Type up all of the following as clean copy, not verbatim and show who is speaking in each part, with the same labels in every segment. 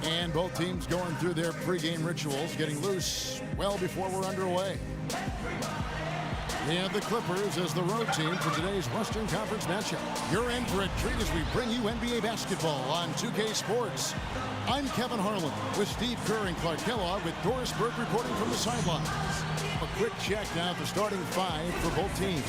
Speaker 1: And both teams going through their pregame rituals, getting loose well before we're underway. And the Clippers as the road team for today's Western Conference matchup. You're in for a treat as we bring you NBA basketball on 2K Sports. I'm Kevin Harlan with Steve Kerr and Clark Kellogg with Doris Burke reporting from the sidelines. A quick check now at the starting five for both teams.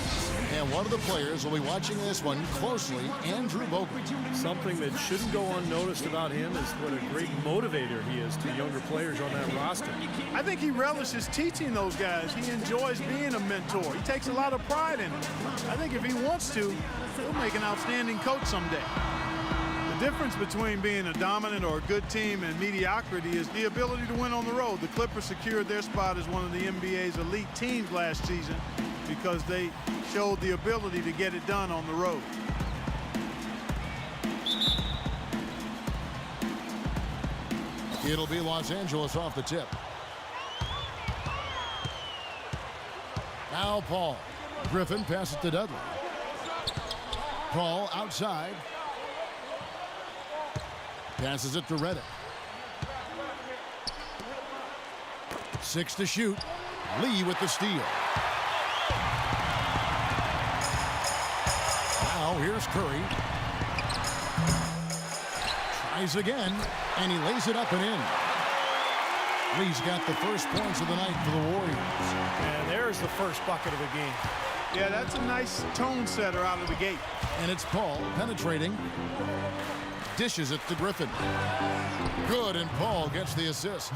Speaker 1: And one of the players will be watching this one closely, Andrew Bogut.
Speaker 2: Something that shouldn't go unnoticed about him is what a great motivator he is to younger players on that roster.
Speaker 3: I think he relishes teaching those guys. He enjoys being a mentor. He takes a lot of pride in it. I think if he wants to, he'll make an outstanding coach someday. The difference between being a dominant or a good team and mediocrity is the ability to win on the road. The Clippers secured their spot as one of the NBA's elite teams last season because they showed the ability to get it done on the road.
Speaker 1: It'll be Los Angeles off the tip. Now Paul. Griffin passes to Dudley. Paul outside. Passes it to Redick. 6 to shoot. Lee with the steal. Now here's Curry. Tries again, and he lays it up and in. Lee's got the first points of the night for the Warriors.
Speaker 2: And there's the first bucket of the game.
Speaker 3: Yeah, that's a nice tone setter out of the gate.
Speaker 1: And it's Paul penetrating. Dishes it to Griffin. Good, and Paul gets the assist.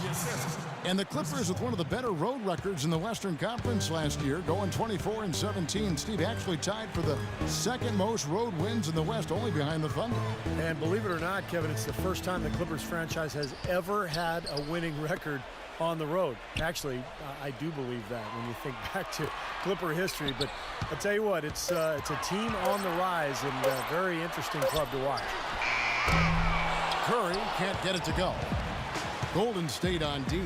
Speaker 1: And the Clippers with one of the better road records in the Western Conference last year, going 24-17. Steve actually tied for the second most road wins in the West, only behind the Thunder.
Speaker 2: And believe it or not, Kevin, it's the first time the Clippers franchise has ever had a winning record on the road. Actually, I do believe that when you think back to Clipper history. But I'll tell you what, it's a team on the rise and a very interesting club to watch.
Speaker 1: Curry can't get it to go. Golden State on D.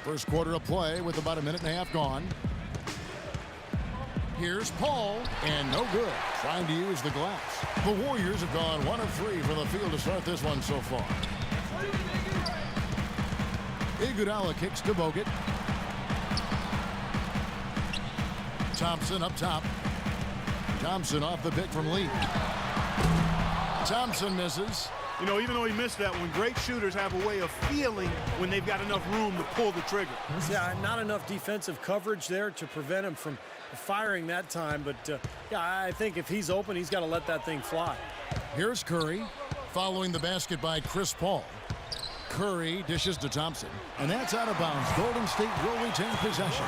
Speaker 1: First quarter of play with about a minute and a half gone. Here's Paul, and no good. Trying to use the glass. The Warriors have gone 1 of 3 from the field to start this one so far. Iguodala kicks to Bogut. Thompson up top. Thompson off the pick from Lee. Thompson misses.
Speaker 3: You know, even though he missed that one, great shooters have a way of feeling when they've got enough room to pull the trigger.
Speaker 2: Yeah, not enough defensive coverage there to prevent him from firing that time. But, yeah, I think if he's open, he's got to let that thing fly.
Speaker 1: Here's Curry following the basket by Chris Paul. Curry dishes to Thompson, and that's out of bounds. Golden State will retain possession.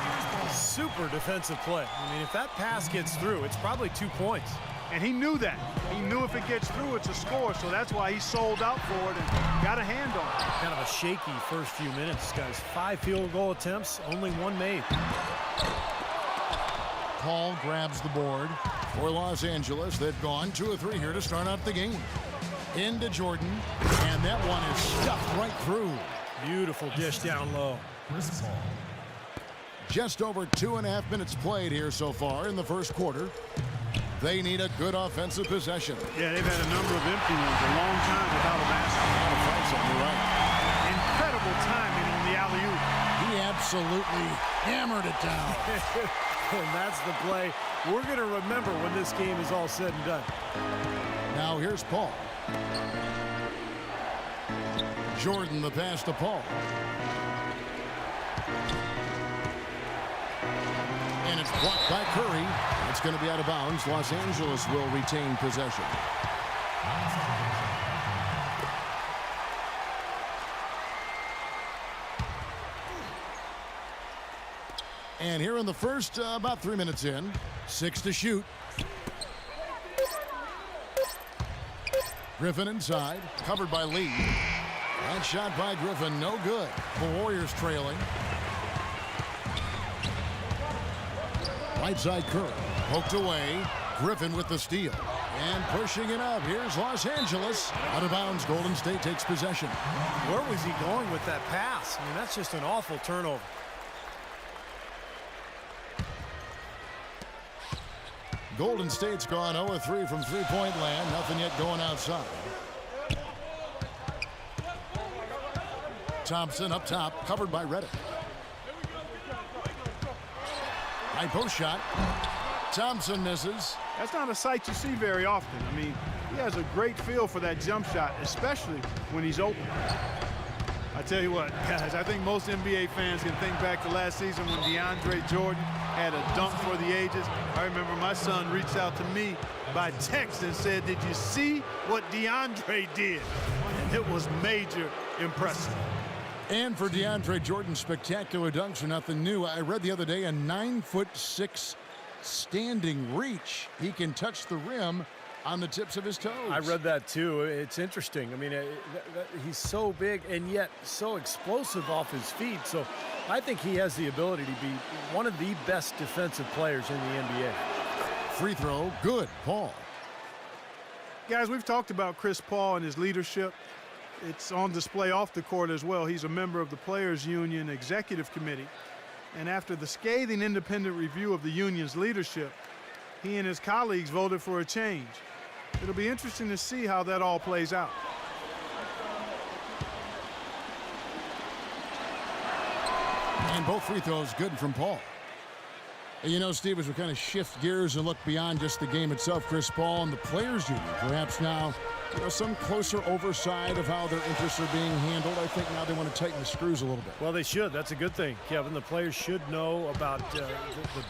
Speaker 2: Super defensive play. I mean, if that pass gets through, it's probably 2 points.
Speaker 3: And he knew that. He knew if it gets through, it's a score, so that's why he sold out for it and got a hand on it.
Speaker 2: Kind of a shaky first few minutes, guys. 5 field goal attempts, only 1 made.
Speaker 1: Paul grabs the board for Los Angeles. They've gone 2 of 3 here to start out the game. Into Jordan, and that one is stuffed right through.
Speaker 2: Beautiful dish down low.
Speaker 1: Just over 2.5 minutes played here so far in the first quarter. They need a good offensive possession.
Speaker 3: Yeah, they've had a number of empty ones a long time without a basket.
Speaker 1: You're right.
Speaker 3: Incredible timing on the alley-oop.
Speaker 1: He absolutely hammered it down.
Speaker 2: And that's the play we're going to remember when this game is all said and done.
Speaker 1: Now here's Paul. Jordan the pass to Paul. And it's blocked by Curry. It's going to be out of bounds. Los Angeles will retain possession. And here in the first, about 3 minutes in, 6 to shoot. Griffin inside, covered by Lee. That shot by Griffin, no good. The Warriors trailing. Right side Curry, poked away. Griffin with the steal. And pushing it up, here's Los Angeles. Out of bounds, Golden State takes possession.
Speaker 2: Where was he going with that pass? I mean, that's just an awful turnover.
Speaker 1: Golden State's gone 0-3 from three-point land. Nothing yet going outside. Thompson up top, covered by Redick. High post shot. Thompson misses.
Speaker 3: That's not a sight you see very often. I mean, he has a great feel for that jump shot, especially when he's open. I tell you what, guys, I think most NBA fans can think back to last season when DeAndre Jordan had a dunk for the ages. I remember my son reached out to me by text and said, "Did you see what DeAndre did?" And it was major impressive.
Speaker 1: And for DeAndre Jordan, spectacular dunks are nothing new. I read the other day a 9'6" standing reach. He can touch the rim on the tips of his toes.
Speaker 2: I read that too. It's interesting. I mean, he's so big and yet so explosive off his feet. So I think he has the ability to be one of the best defensive players in the NBA.
Speaker 1: Free throw, good. Paul.
Speaker 3: Guys, we've talked about Chris Paul and his leadership. It's on display off the court as well. He's a member of the Players Union Executive Committee. And after the scathing independent review of the union's leadership, he and his colleagues voted for a change. It'll be interesting to see how that all plays out.
Speaker 1: And both free throws good from Paul. And you know, Steve, as we kind of shift gears and look beyond just the game itself, Chris Paul and the Players Union, perhaps now, some closer oversight of how their interests are being handled. I think now they want to tighten the screws a little bit.
Speaker 2: Well, they should. That's a good thing, Kevin. The players should know about the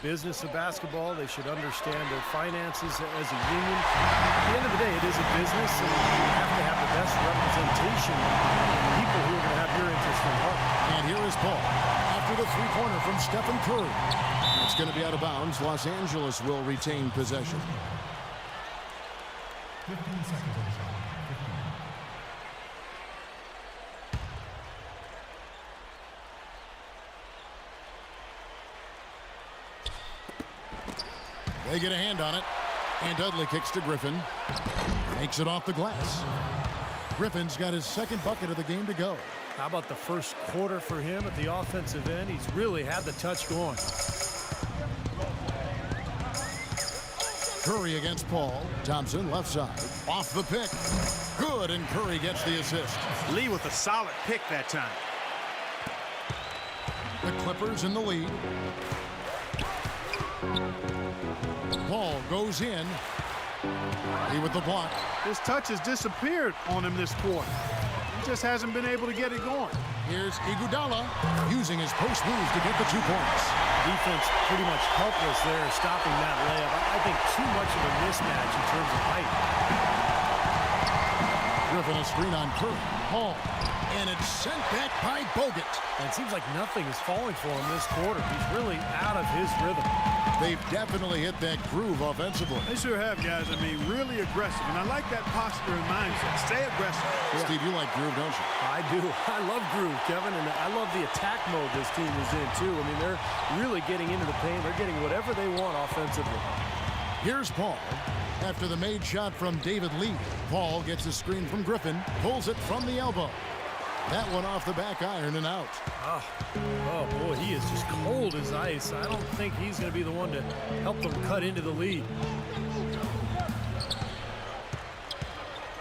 Speaker 2: business of basketball. They should understand their finances as a union. At the end of the day, it is a business, and you have to have the best representation of people who are going to have your interest in heart.
Speaker 1: And here is Paul after the three-pointer from Stephen Curry. It's going to be out of bounds. Los Angeles will retain possession.
Speaker 4: 15 seconds on the shot.
Speaker 1: 15. They get a hand on it. And Dudley kicks to Griffin. Makes it off the glass. Griffin's got his second bucket of the game to go.
Speaker 2: How about the first quarter for him at the offensive end? He's really had the touch going.
Speaker 1: Curry against Paul. Thompson left side. Off the pick. Good, and Curry gets the assist.
Speaker 3: Lee with a solid pick that time.
Speaker 1: The Clippers in the lead. Paul goes in. He with the block.
Speaker 3: His touch has disappeared on him this quarter. He just hasn't been able to get it going.
Speaker 1: Here's Iguodala using his post moves to get the 2 points.
Speaker 2: Defense pretty much helpless there, stopping that layup. I think too much of a mismatch in terms of height.
Speaker 1: Griffin a screen on Curry. Paul. And it's sent back by Bogut.
Speaker 2: And it seems like nothing is falling for him this quarter. He's really out of his rhythm.
Speaker 1: They've definitely hit that groove offensively.
Speaker 3: They sure have, guys. I mean, really aggressive. And I like that posture and mindset. Stay aggressive.
Speaker 1: Yeah. Steve, you like groove, don't you?
Speaker 2: I do. I love groove, Kevin. And I love the attack mode this team is in, too. I mean, they're really getting into the paint. They're getting whatever they want offensively.
Speaker 1: Here's Paul. After the made shot from David Lee, Paul gets a screen from Griffin, pulls it from the elbow. That one off the back iron and out.
Speaker 2: Oh, boy, he is just cold as ice. I don't think he's going to be the one to help them cut into the lead.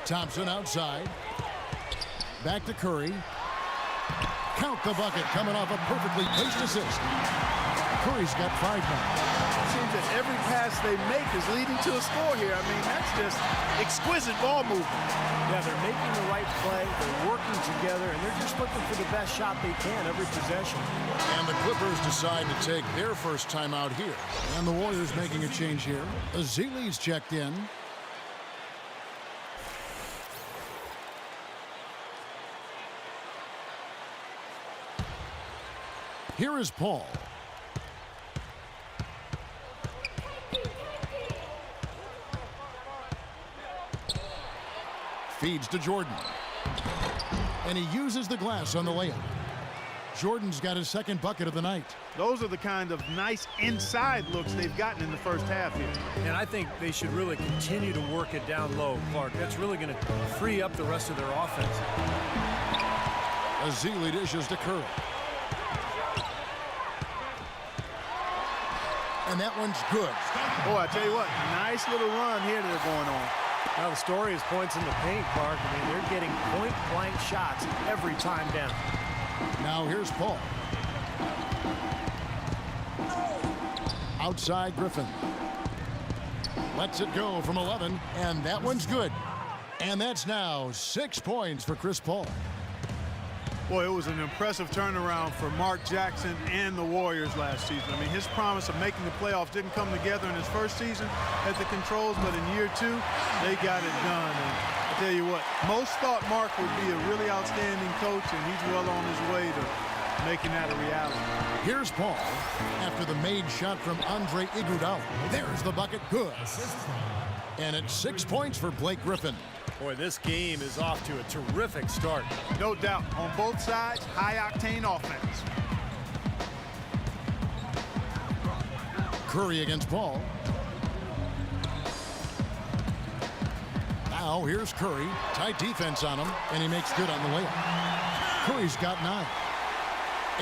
Speaker 1: Thompson outside. Back to Curry. Count the bucket coming off a perfectly placed assist. Curry's got 5 now.
Speaker 3: It seems that every pass they make is leading to a score here. I mean, that's just exquisite ball movement.
Speaker 2: Yeah, they're making the right play. They're working together, and they're just looking for the best shot they can every possession.
Speaker 1: And the Clippers decide to take their first time out here. And the Warriors making a change here. Ezeli's checked in. Here is Paul. Feeds to Jordan. And he uses the glass on the layup. Jordan's got his second bucket of the night.
Speaker 3: Those are the kind of nice inside looks they've gotten in the first half here.
Speaker 2: And I think they should really continue to work it down low, Clark. That's really going to free up the rest of their offense.
Speaker 1: Ezeli dishes to Curry. and that one's good.
Speaker 3: Boy, I tell you what, nice little run here that they're going on.
Speaker 2: Now the story is points in the paint, Mark. I mean, they're getting point-blank shots every time down.
Speaker 1: Now here's Paul. Outside Griffin. Lets it go from 11, and that one's good. And that's now 6 points for Chris Paul.
Speaker 3: Boy, it was an impressive turnaround for Mark Jackson and the Warriors last season. I mean, his promise of making the playoffs didn't come together in his first season at the Controls, but in year 2, they got it done. And I tell you what, most thought Mark would be a really outstanding coach, and he's well on his way to making that a reality.
Speaker 1: Here's Paul after the made shot from Andre Iguodala. There's the bucket, good. And it's 6 points for Blake Griffin.
Speaker 2: Boy, this game is off to a terrific start.
Speaker 3: No doubt, on both sides, high-octane offense.
Speaker 1: Curry against Paul. Now here's Curry. Tight defense on him, and he makes good on the layup. Curry's got 9.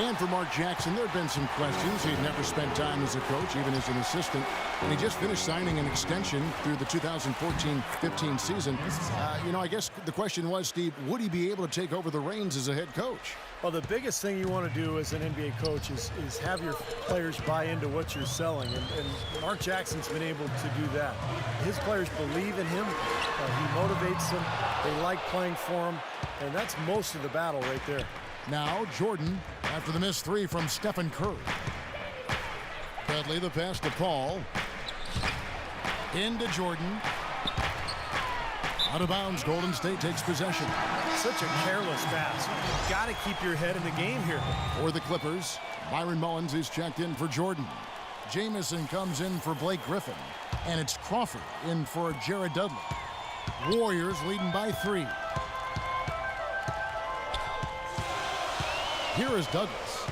Speaker 1: And for Mark Jackson, there have been some questions. He'd never spent time as a coach, even as an assistant. And he just finished signing an extension through the 2014-15 season. I guess the question was, Steve, would he be able to take over the reins as a head coach?
Speaker 2: Well, the biggest thing you want to do as an NBA coach is have your players buy into what you're selling. And Mark Jackson's been able to do that. His players believe in him. He motivates them. They like playing for him. And that's most of the battle right there.
Speaker 1: Now Jordan after the missed 3 from Stephen Curry. Dudley the pass to Paul. Into Jordan. Out of bounds, Golden State takes possession.
Speaker 2: Such a careless pass. You've got to keep your head in the game here.
Speaker 1: For the Clippers, Byron Mullins is checked in for Jordan. Jamison comes in for Blake Griffin. And it's Crawford in for Jared Dudley. Warriors leading by 3. Here is Douglas.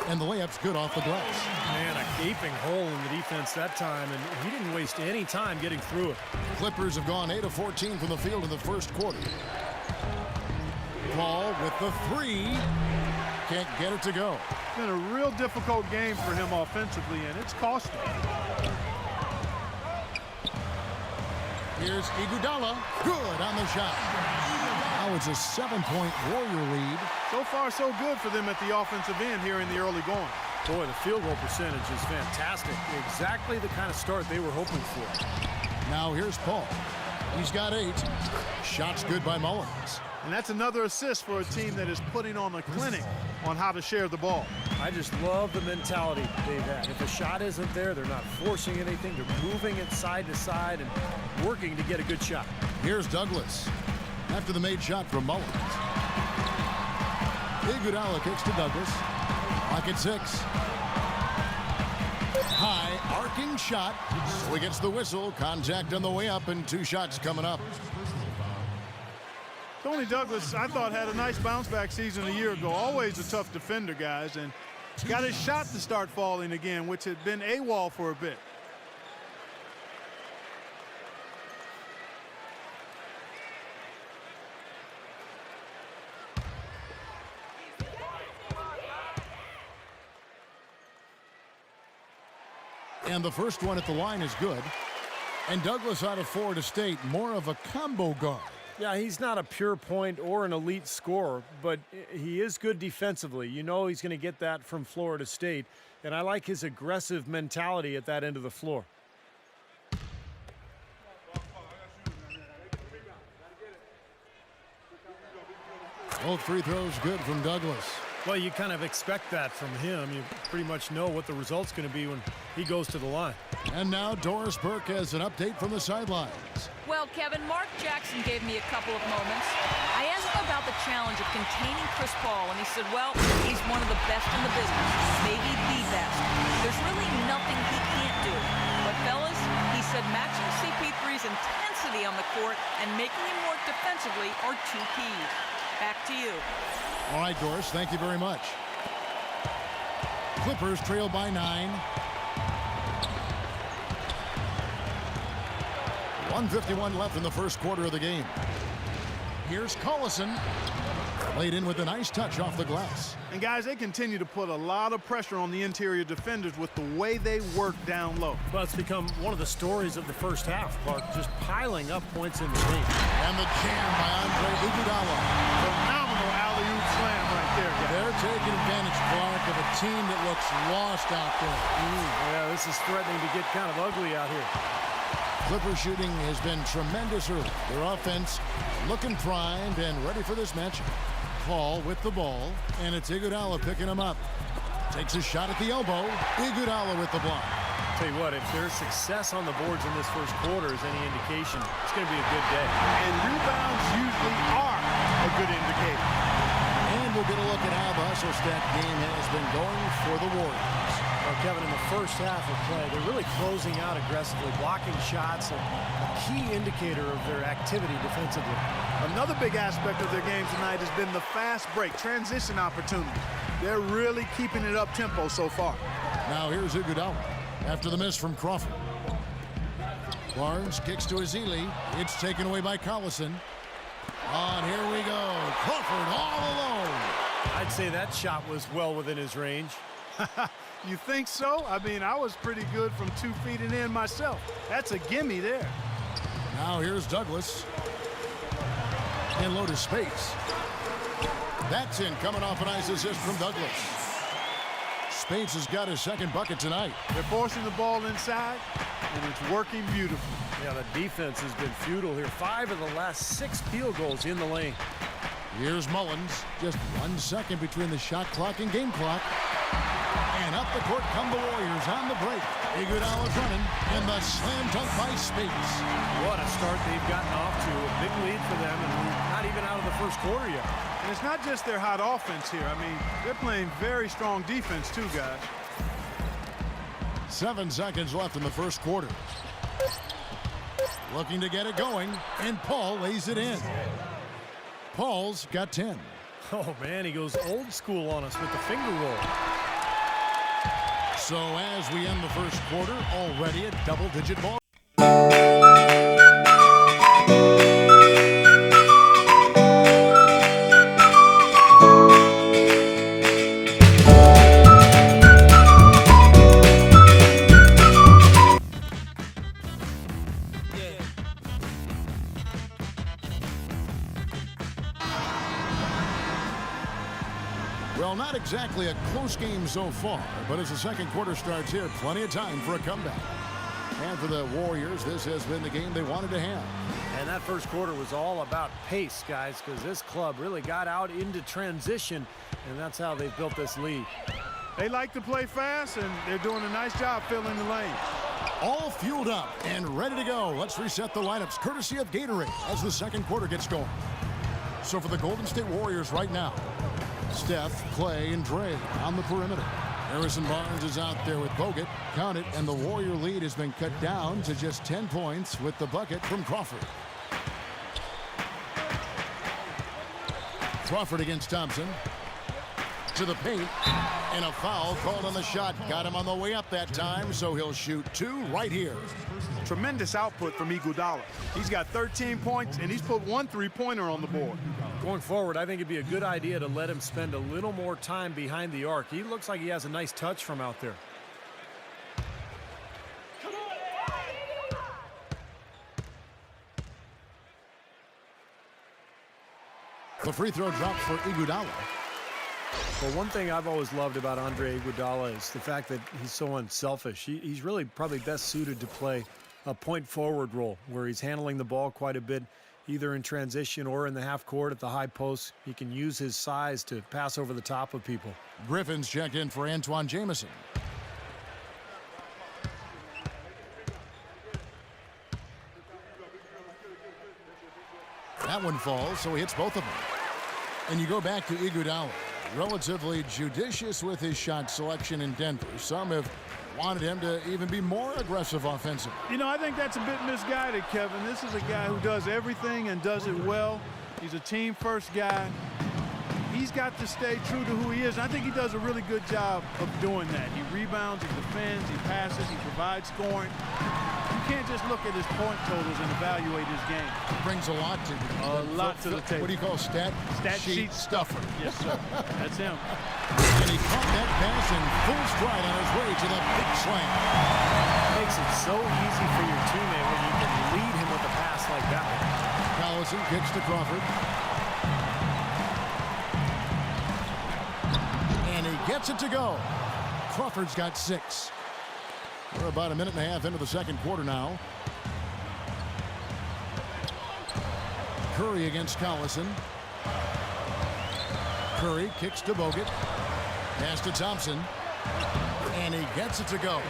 Speaker 1: And the layup's good off the glass.
Speaker 2: Man, a gaping hole in the defense that time, and he didn't waste any time getting through it.
Speaker 1: Clippers have gone 8 of 14 from the field in the first quarter. Paul with the 3. Can't get it to go.
Speaker 3: It's been a real difficult game for him offensively, and it's cost him.
Speaker 1: Here's Iguodala. Good on the shot. Now it's a 7-point Warrior lead.
Speaker 3: So far, so good for them at the offensive end here in the early going.
Speaker 2: Boy, the field goal percentage is fantastic. Exactly the kind of start they were hoping for.
Speaker 1: Now here's Paul. He's got 8. Shots good by Mullins.
Speaker 3: And that's another assist for a team that is putting on a clinic on how to share the ball.
Speaker 2: I just love the mentality they've had. If a shot isn't there, they're not forcing anything. They're moving it side to side and working to get a good shot.
Speaker 1: Here's Douglas after the made shot from Mullins. Iguodala kicks to Douglas. Clock at 6. High arcing shot. So he gets the whistle. Contact on the way up and 2 shots coming up.
Speaker 3: Tony Douglas, I thought, had a nice bounce-back season a year ago. Always a tough defender, guys, and got his shot to start falling again, which had been AWOL for a bit.
Speaker 1: And the first one at the line is good. And Douglas out of Florida State, more of a combo guard.
Speaker 2: Yeah, he's not a pure point or an elite scorer, but he is good defensively. You know he's going to get that from Florida State, and I like his aggressive mentality at that end of the floor.
Speaker 1: Both free throws good from Douglas.
Speaker 2: Well, you kind of expect that from him. You pretty much know what the result's going to be when he goes to the line.
Speaker 1: And now Doris Burke has an update from the sidelines.
Speaker 4: Well, Kevin, Mark Jackson gave me a couple of moments. I asked him about the challenge of containing Chris Paul, and he said, well, he's one of the best in the business, maybe the best. There's really nothing he can't do. But, fellas, he said matching CP3's intensity on the court and making him work defensively are 2 keys. Back to you.
Speaker 1: All right, Doris, thank you very much. Clippers trail by 9. 1:51 left in the first quarter of the game. Here's Collison. Laid in with a nice touch off the glass.
Speaker 3: And guys, they continue to put a lot of pressure on the interior defenders with the way they work down low.
Speaker 2: Well, it's become one of the stories of the first half, Clark, just piling up points in the paint.
Speaker 1: And the jam by Andre Iguodala.
Speaker 3: Phenomenal alley-oop slam right there, guys.
Speaker 1: They're taking advantage, Clark, of a team that looks lost out there.
Speaker 2: Yeah, this is threatening to get kind of ugly out here.
Speaker 1: Clipper shooting has been tremendous early. Their offense looking primed and ready for this matchup. Paul with the ball, and it's Iguodala picking him up. Takes a shot at the elbow. Iguodala with the block.
Speaker 2: Tell you what, if there's success on the boards in this first quarter is any indication, it's going to be a good day.
Speaker 3: And rebounds usually are a good indicator.
Speaker 1: And we'll get a look at how the hustle stat game has been going for the Warriors.
Speaker 2: Well, Kevin, in the first half of play, they're really closing out aggressively, blocking shots, and a key indicator of their activity defensively.
Speaker 3: Another big aspect of their game tonight has been the fast break, transition opportunity. They're really keeping it up tempo so far.
Speaker 1: Now here's Iguodala after the miss from Crawford. Barnes kicks to Ezeli. It's taken away by Collison. And here we go. Crawford all alone.
Speaker 2: I'd say that shot was well within his range.
Speaker 3: You think so? I mean, I was pretty good from 2 feet and in myself. That's a gimme there.
Speaker 1: Now here's Douglas. In low to space. That's in, coming off a nice assist from Douglas. Speights has got his second bucket tonight.
Speaker 3: They're forcing the ball inside, and it's working beautifully.
Speaker 2: Yeah, the defense has been futile here. 5 of the last 6 field goals in the lane.
Speaker 1: Here's Mullins. Just 1 second between the shot clock and game clock. And up the court come the Warriors on the break. Iguodala's running, and the slam dunk by Speights.
Speaker 2: What a start they've gotten off to. A big lead for them, and we're not even out of the first quarter yet.
Speaker 3: And it's not just their hot offense here. I mean, they're playing very strong defense too, guys.
Speaker 1: 7 seconds left in the first quarter. Looking to get it going, and Paul lays it in. Paul's got 10.
Speaker 2: Oh, man, he goes old school on us with the finger roll.
Speaker 1: So as we end the first quarter, already a double-digit ball. Well, not exactly a close game so far, but as the second quarter starts here, plenty of time for a comeback. And for the Warriors, this has been the game they wanted to have.
Speaker 2: And that first quarter was all about pace, guys, because this club really got out into transition, and that's how they've built this lead.
Speaker 3: They like to play fast, and they're doing a nice job filling the lane.
Speaker 1: All fueled up and ready to go. Let's reset the lineups, courtesy of Gatorade, as the second quarter gets going. So for the Golden State Warriors right now, Steph, Clay, and Dre on the perimeter. Harrison Barnes is out there with Bogut. Count it, and the Warrior lead has been cut down to just 10 points with the bucket from Crawford. Crawford against Thompson. To the paint, and a foul called on the shot. Got him on the way up that time, so he'll shoot 2 right here.
Speaker 3: Tremendous output from Iguodala. He's got 13 points, and he's put 1 3-pointer on the board.
Speaker 2: Going forward, I think it'd be a good idea to let him spend a little more time behind the arc. He looks like he has a nice touch from out there.
Speaker 1: The free throw drops for Iguodala.
Speaker 2: Well, one thing I've always loved about Andre Iguodala is the fact that he's so unselfish. He's really probably best suited to play a point forward role where he's handling the ball quite a bit, either in transition or in the half court at the high post. He can use his size to pass over the top of people.
Speaker 1: Griffin's checked in for Antoine Jamison. That one falls, so he hits both of them. And you go back to Iguodala. Relatively judicious with his shot selection in Denver. Some have wanted him to even be more aggressive offensively.
Speaker 3: You know, I think that's a bit misguided, Kevin. This is a guy who does everything and does it well. He's a team-first guy. He's got to stay true to who he is. And I think he does a really good job of doing that. He rebounds, he defends, he passes, he provides scoring. You can't just look at his point totals and evaluate his game.
Speaker 1: Brings a lot to
Speaker 3: A lot to the table.
Speaker 1: What do you call stat
Speaker 3: Sheet stuffer. Yes, sir. That's him.
Speaker 1: And he caught that pass in full stride on his way to the big slam.
Speaker 2: Makes it so easy for your teammate when you can lead him with a pass like that.
Speaker 1: Collison kicks to Crawford. And he gets it to go. Crawford's got 6. We're about a minute and a half into the second quarter now. Curry against Collison. Curry kicks to Bogut. Pass to Thompson. And he gets it to go.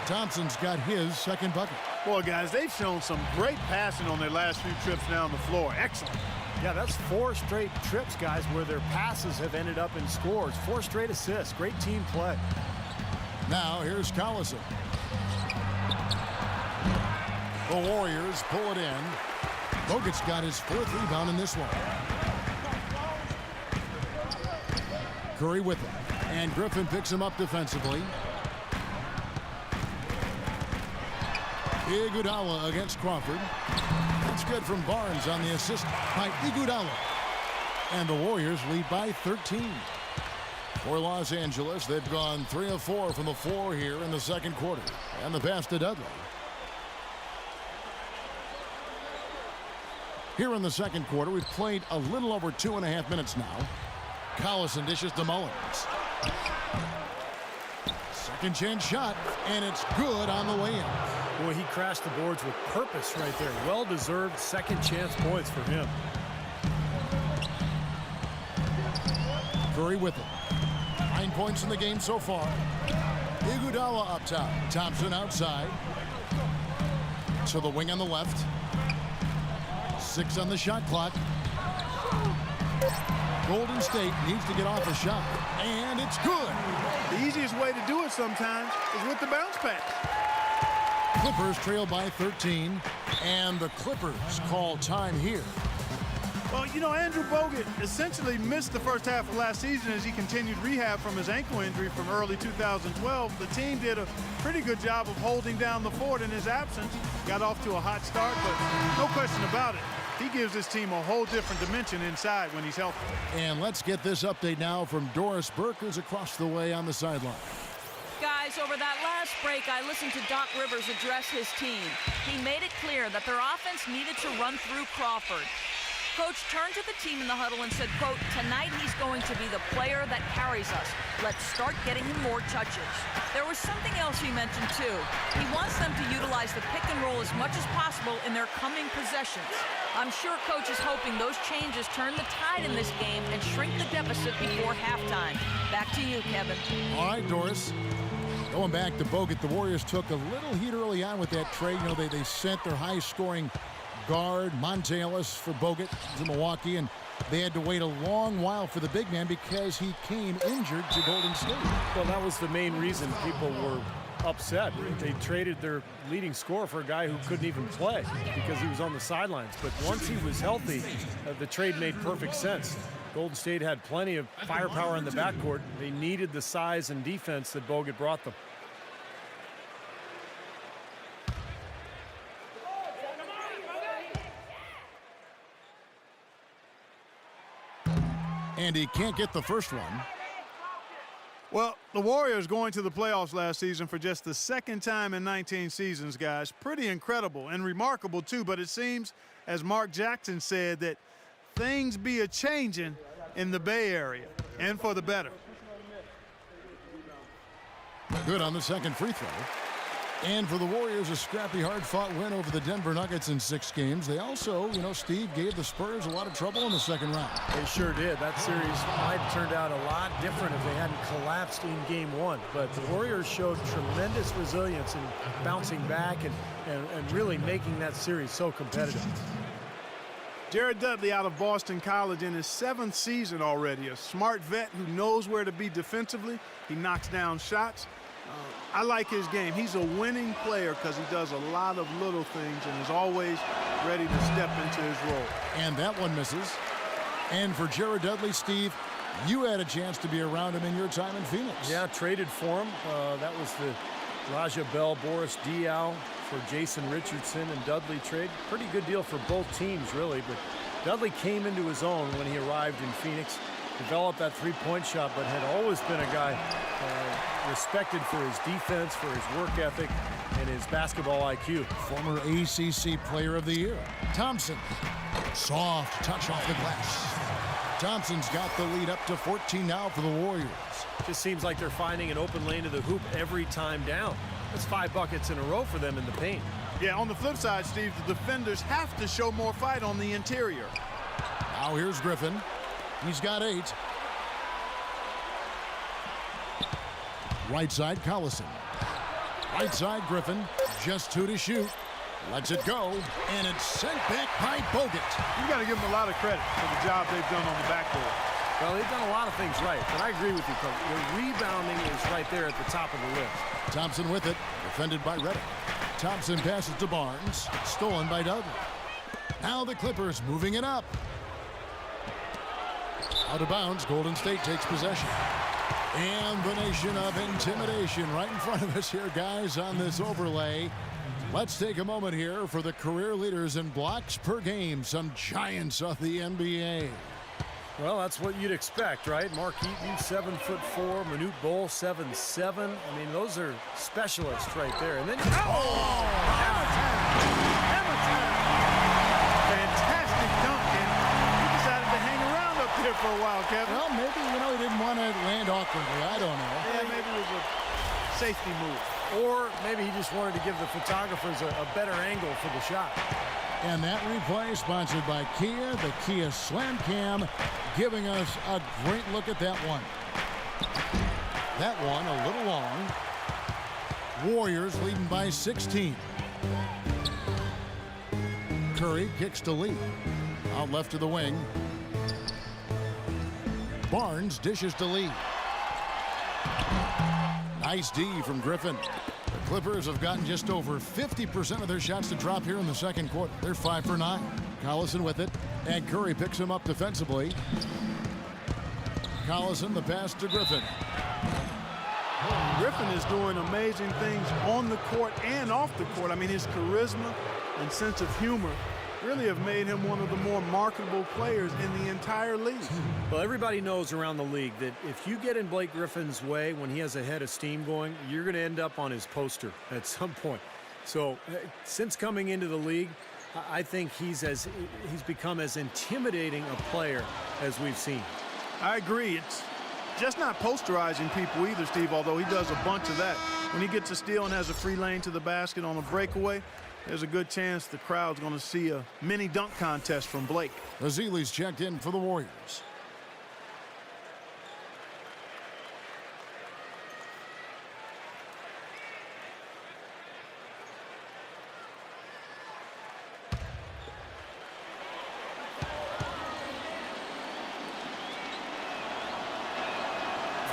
Speaker 1: Thompson's got his second bucket.
Speaker 3: Boy, guys, they've shown some great passing on their last few trips down the floor. Excellent.
Speaker 2: Yeah, that's 4 straight trips, guys, where their passes have ended up in scores. 4 straight assists. Great team play.
Speaker 1: Now here's Collison. The Warriors pull it in. Bogut's got his 4th rebound in this one. Curry with him. And Griffin picks him up defensively. Iguodala against Crawford. That's good from Barnes on the assist by Iguodala. And the Warriors lead by 13. For Los Angeles, they've gone 3 of 4 from the floor here in the second quarter. And the pass to Dudley. Here in the second quarter, we've played a little over 2.5 minutes now. Collison dishes to Mullins. Second chance shot, and it's good on the way in.
Speaker 2: Boy, he crashed the boards with purpose right there. Well-deserved second chance points for him.
Speaker 1: Curry with it. 9 points in the game so far. Iguodala up top. Thompson outside. To the wing on the left. 6 on the shot clock. Golden State needs to get off a shot. And it's good.
Speaker 3: The easiest way to do it sometimes is with the bounce pass.
Speaker 1: Clippers trail by 13. And the Clippers call time here.
Speaker 3: Well, you know, Andrew Bogut essentially missed the first half of last season as he continued rehab from his ankle injury from early 2012. The team did a pretty good job of holding down the fort in his absence. Got off to a hot start, but no question about it. He gives this team a whole different dimension inside when he's healthy.
Speaker 1: And let's get this update now from Doris Burke, who's across the way on the sideline.
Speaker 4: Guys, over that last break, I listened to Doc Rivers address his team. He made it clear that their offense needed to run through Crawford. Coach turned to the team in the huddle and said, quote, tonight he's going to be the player that carries us. Let's start getting him more touches. There was something else he mentioned, too. He wants them to utilize the pick and roll as much as possible in their coming possessions. I'm sure Coach is hoping those changes turn the tide in this game and shrink the deficit before halftime. Back to you, Kevin.
Speaker 1: All right, Doris. Going back to Bogut, the Warriors took a little heat early on with that trade. You know, they sent their high-scoring guard, Monte Ellis, for Bogut to Milwaukee, and they had to wait a long while for the big man because he came injured to Golden State.
Speaker 2: Well, that was the main reason people were upset. They traded their leading scorer for a guy who couldn't even play because he was on the sidelines. But once he was healthy, the trade made perfect sense. Golden State had plenty of firepower in the backcourt. They needed the size and defense that Bogut brought them.
Speaker 1: And he can't get the first one.
Speaker 3: Well, the Warriors going to the playoffs last season for just the second time in 19 seasons, guys. Pretty incredible and remarkable, too. But it seems, as Mark Jackson said, that things be a-changing in the Bay Area, and for the better.
Speaker 1: Good on the second free throw. And for the Warriors, a scrappy, hard-fought win over the Denver Nuggets in 6 games. They also, you know, Steve, gave the Spurs a lot of trouble in the second round.
Speaker 2: They sure did. That series might have turned out a lot different if they hadn't collapsed in Game 1. But the Warriors showed tremendous resilience in bouncing back and really making that series so competitive.
Speaker 3: Jared Dudley out of Boston College in his 7th season already. A smart vet who knows where to be defensively. He knocks down shots. I like his game. He's a winning player because he does a lot of little things and is always ready to step into his role.
Speaker 1: And that one misses. And for Jared Dudley, Steve, you had a chance to be around him in your time in Phoenix.
Speaker 2: Yeah, traded for him. That was the Raja Bell, Boris Diaw for Jason Richardson and Dudley trade. Pretty good deal for both teams, really. But Dudley came into his own when he arrived in Phoenix, developed that three-point shot, but had always been a guy respected for his defense, for his work ethic, and his basketball IQ.
Speaker 1: Former ACC Player of the Year. Thompson. Soft touch off the glass. Thompson's got the lead up to 14 now for the Warriors.
Speaker 2: Just seems like they're finding an open lane to the hoop every time down. That's 5 buckets in a row for them in the paint.
Speaker 3: Yeah, on the flip side, Steve, the defenders have to show more fight on the interior.
Speaker 1: Now here's Griffin. He's got 8. Right side, Collison. Right side, Griffin. Just 2 to shoot. Lets it go, and it's sent back by Bogut.
Speaker 3: You got to give them a lot of credit for the job they've done on the backboard.
Speaker 2: Well, they've done a lot of things right, but I agree with you, Coach. The rebounding is right there at the top of the list.
Speaker 1: Thompson with it, defended by Redick. Thompson passes to Barnes, stolen by Dudley. Now the Clippers moving it up. Out of bounds, Golden State takes possession. And the nation of intimidation right in front of us here, guys, on this overlay. Let's take a moment here for the career leaders in blocks per game, some giants of the NBA.
Speaker 2: Well, that's what you'd expect, right? Mark Eaton, 7'4", Manute Bol, 7'7". I mean, those are specialists right there. And then,
Speaker 3: Fantastic dunk, and he decided to hang around up here for a while, Kevin.
Speaker 1: Well, maybe, he didn't want to land awkwardly. I don't know.
Speaker 3: Yeah, maybe it was a safety move.
Speaker 2: Or maybe he just wanted to give the photographers a better angle for the shot.
Speaker 1: And that replay sponsored by Kia, the Kia Slam Cam, giving us a great look at that one. That one a little long. Warriors leading by 16. Curry kicks to Lee. Out left to the wing. Barnes dishes to Lee. Nice D from Griffin. The Clippers have gotten just over 50% of their shots to drop here in the second quarter. They're 5 for 9. Collison with it, and Curry picks him up defensively. Collison, the pass to Griffin.
Speaker 3: Griffin is doing amazing things on the court and off the court. I mean, his charisma and sense of humor really have made him one of the more marketable players in the entire league.
Speaker 2: Well, everybody knows around the league that if you get in Blake Griffin's way when he has a head of steam going, you're going to end up on his poster at some point. So since coming into the league, I think he's become as intimidating a player as we've seen.
Speaker 3: I agree. It's just not posterizing people either, Steve, although he does a bunch of that. When he gets a steal and has a free lane to the basket on a breakaway, there's a good chance the crowd's going to see a mini dunk contest from Blake.
Speaker 1: Ezeli's checked in for the Warriors.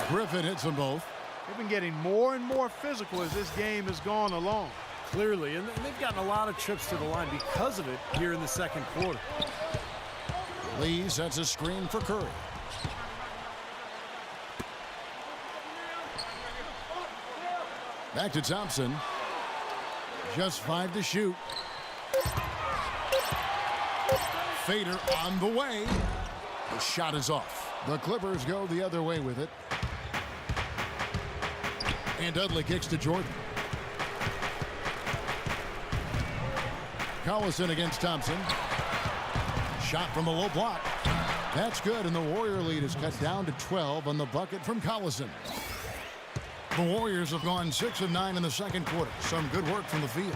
Speaker 1: Griffin hits them both.
Speaker 3: They've been getting more and more physical as this game has gone along.
Speaker 2: Clearly, and they've gotten a lot of trips to the line because of it here in the second quarter.
Speaker 1: Lee sets a screen for Curry. Back to Thompson. Just 5 to shoot. Fader on the way. The shot is off. The Clippers go the other way with it. And Dudley kicks to Jordan. Collison against Thompson. Shot from a low block. That's good, and the Warrior lead is cut down to 12 on the bucket from Collison. The Warriors have gone 6 of 9 in the second quarter. Some good work from the field.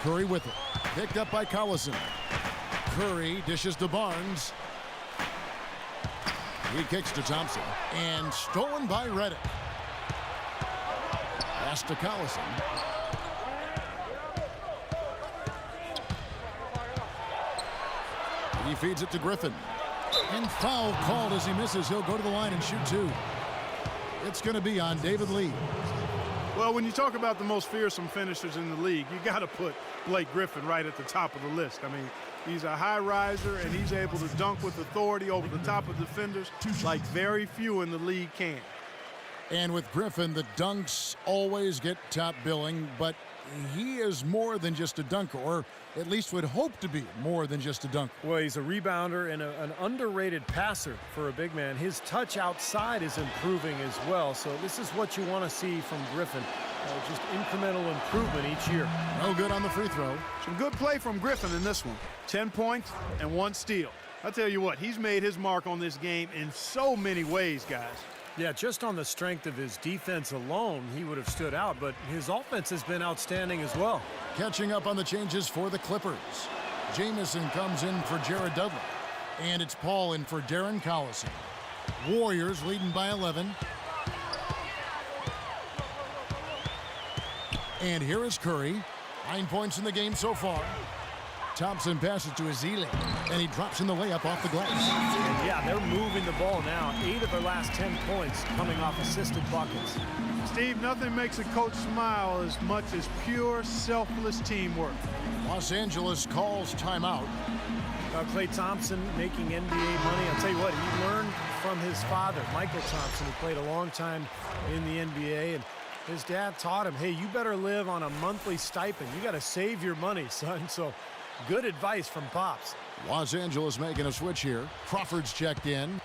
Speaker 1: Curry with it. Picked up by Collison. Curry dishes to Barnes. He kicks to Thompson. And stolen by Redick. Pass to Collison. He feeds it to Griffin. And foul called as he misses. He'll go to the line and shoot 2. It's going to be on David Lee.
Speaker 3: Well, when you talk about the most fearsome finishers in the league, you got to put Blake Griffin right at the top of the list. I mean, he's a high riser, and he's able to dunk with authority over the top of defenders like very few in the league can.
Speaker 1: And with Griffin, the dunks always get top billing, but he is more than just a dunker, or at least would hope to be more than just a dunker.
Speaker 2: Well, he's a rebounder and an underrated passer for a big man. His touch outside is improving as well, so this is what you want to see from Griffin. Just incremental improvement each year.
Speaker 1: No good on the free throw.
Speaker 3: Some good play from Griffin in this one. 10 points and 1 steal. I tell you what, he's made his mark on this game in so many ways, guys.
Speaker 2: Yeah, just on the strength of his defense alone, he would have stood out, but his offense has been outstanding as well.
Speaker 1: Catching up on the changes for the Clippers. Jamison comes in for Jared Dudley. And it's Paul in for Darren Collison. Warriors leading by 11. And here is Curry. 9 points in the game so far. Thompson passes to Ezeli, and he drops in the layup off the glass.
Speaker 2: And yeah, they're moving the ball now. 8 of their last 10 points coming off assisted buckets.
Speaker 3: Steve, nothing makes a coach smile as much as pure, selfless teamwork.
Speaker 1: Los Angeles calls timeout.
Speaker 2: Klay Thompson making NBA money. I'll tell you what, he learned from his father, Michael Thompson, who played a long time in the NBA. And his dad taught him, hey, you better live on a monthly stipend. You got to save your money, son. So good advice from Pops.
Speaker 1: Los Angeles making a switch here. Crawford's checked in.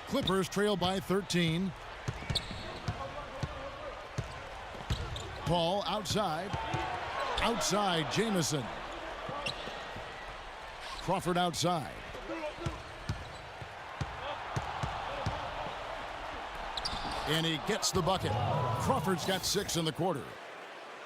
Speaker 1: Clippers trail by 13. Paul outside. Outside, Jamison. Crawford outside. And he gets the bucket. Crawford's got 6 in the quarter.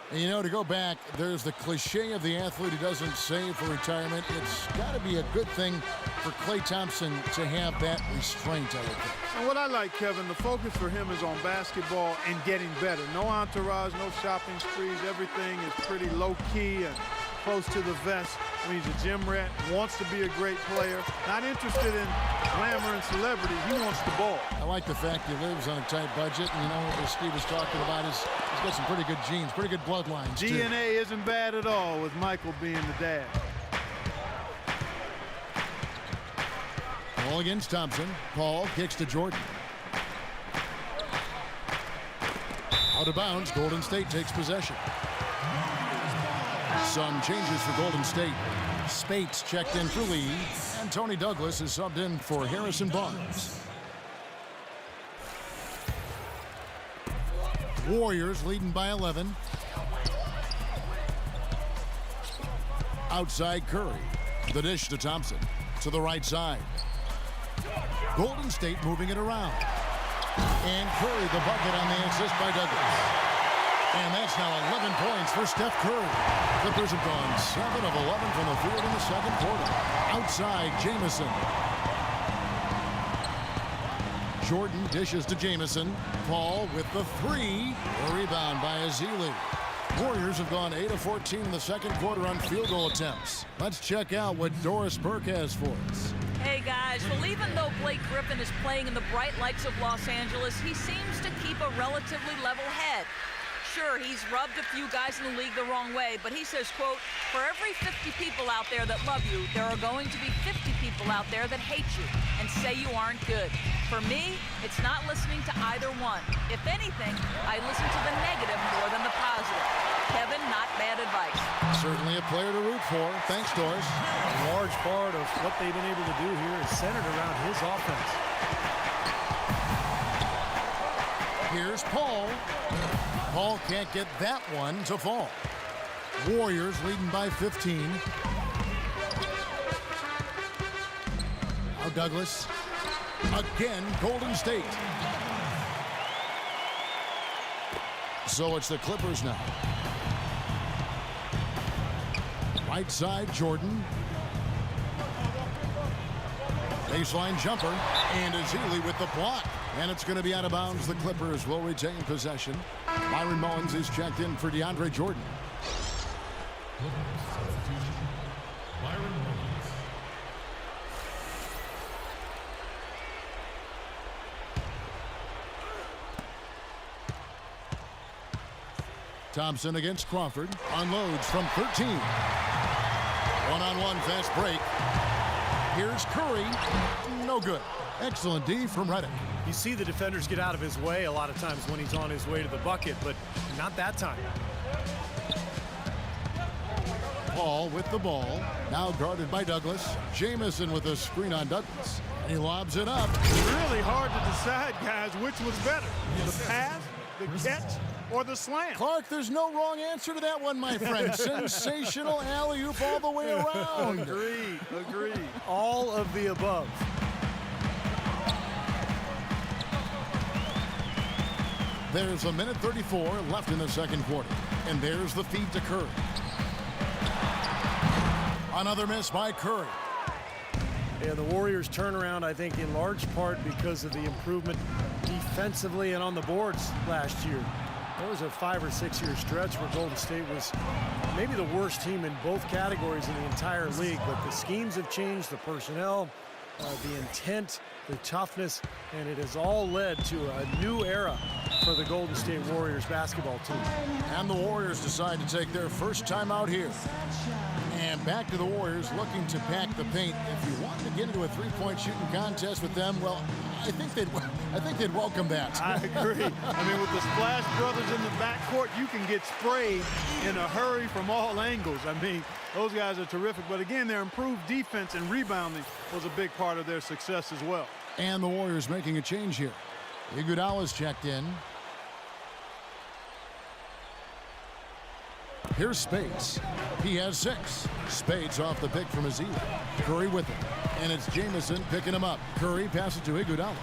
Speaker 1: And you know, to go back, there's the cliche of the athlete who doesn't save for retirement. It's got to be a good thing for Klay Thompson to have that restraint, I would think.
Speaker 3: And what I like, Kevin, the focus for him is on basketball and getting better. No entourage, no shopping sprees. Everything is pretty low-key and close to the vest. When he's a gym rat, wants to be a great player, not interested in glamour and celebrity. He wants the ball.
Speaker 1: I like the fact he lives on a tight budget. And you know what Steve was talking about is he's got some pretty good genes, pretty good bloodlines, too.
Speaker 3: DNA isn't bad at all with Michael being the dad.
Speaker 1: Ball against Thompson. Paul kicks to Jordan. Out of bounds, Golden State takes possession. Some changes for Golden State. Spates checked in for Lee, and Tony Douglas is subbed in for Harrison Barnes. Warriors leading by 11. Outside Curry. The dish to Thompson. To the right side. Golden State moving it around. And Curry the bucket on the assist by Douglas. And that's now 11 points for Steph Curry. Clippers have gone 7 of 11 from the field in the second quarter. Outside, Jamison. Jordan dishes to Jamison. Paul with the 3. A rebound by Ezeli. Warriors have gone 8 of 14 in the second quarter on field goal attempts. Let's check out what Doris Burke has for us.
Speaker 4: Hey guys, well, even though Blake Griffin is playing in the bright lights of Los Angeles, he seems to keep a relatively level head. Sure, he's rubbed a few guys in the league the wrong way, but he says, quote, for every 50 people out there that love you, there are going to be 50 people out there that hate you and say you aren't good. For me, it's not listening to either one. If anything, I listen to the negative more than the positive. Kevin, not bad advice.
Speaker 1: Certainly a player to root for. Thanks, Doris.
Speaker 2: A large part of what they've been able to do here is centered around his offense.
Speaker 1: Here's Paul. Paul can't get that one to fall. Warriors leading by 15. Now Douglas. Again, Golden State. So it's the Clippers now. Right side, Jordan. Baseline jumper. And Ezeli with the block. And it's going to be out of bounds. The Clippers will retain possession. Myron Mullins is checked in for DeAndre Jordan.
Speaker 5: Myron Mullins.
Speaker 1: Thompson against Crawford. Unloads from 13. One-on-one fast break. Here's Curry. No good. Excellent D from Reddick.
Speaker 2: You see the defenders get out of his way a lot of times when he's on his way to the bucket, but not that time.
Speaker 1: Paul with the ball. Now guarded by Douglas. Jamison with a screen on Douglas. And he lobs it up.
Speaker 3: Really hard to decide, guys, which was better. The pass, the catch, or the slam.
Speaker 1: Clark, there's no wrong answer to that one, my friend. Sensational alley-oop all the way around.
Speaker 3: Agreed.
Speaker 2: All of the above.
Speaker 1: There's a minute 34 left in the second quarter. And there's the feed to Curry. Another miss by Curry.
Speaker 2: Yeah, the Warriors turnaround, I think, in large part because of the improvement defensively and on the boards last year. There was a 5 or 6 year stretch where Golden State was maybe the worst team in both categories in the entire league, but the schemes have changed, the personnel, the intent, the toughness, and it has all led to a new era for the Golden State Warriors basketball team.
Speaker 1: And the Warriors decide to take their first time out here. And back to the Warriors looking to pack the paint. If you wanted to get into a three-point shooting contest with them, well, I think they'd welcome that.
Speaker 3: I agree. I mean, with the Splash Brothers in the backcourt, you can get sprayed in a hurry from all angles. I mean, those guys are terrific. But again, their improved defense and rebounding was a big part of their success as well.
Speaker 1: And the Warriors making a change here. Iguodala's checked in. Here's Spades. He has 6. Spades off the pick from Azili. Curry with it. And it's Jamison picking him up. Curry passes to Iguodala.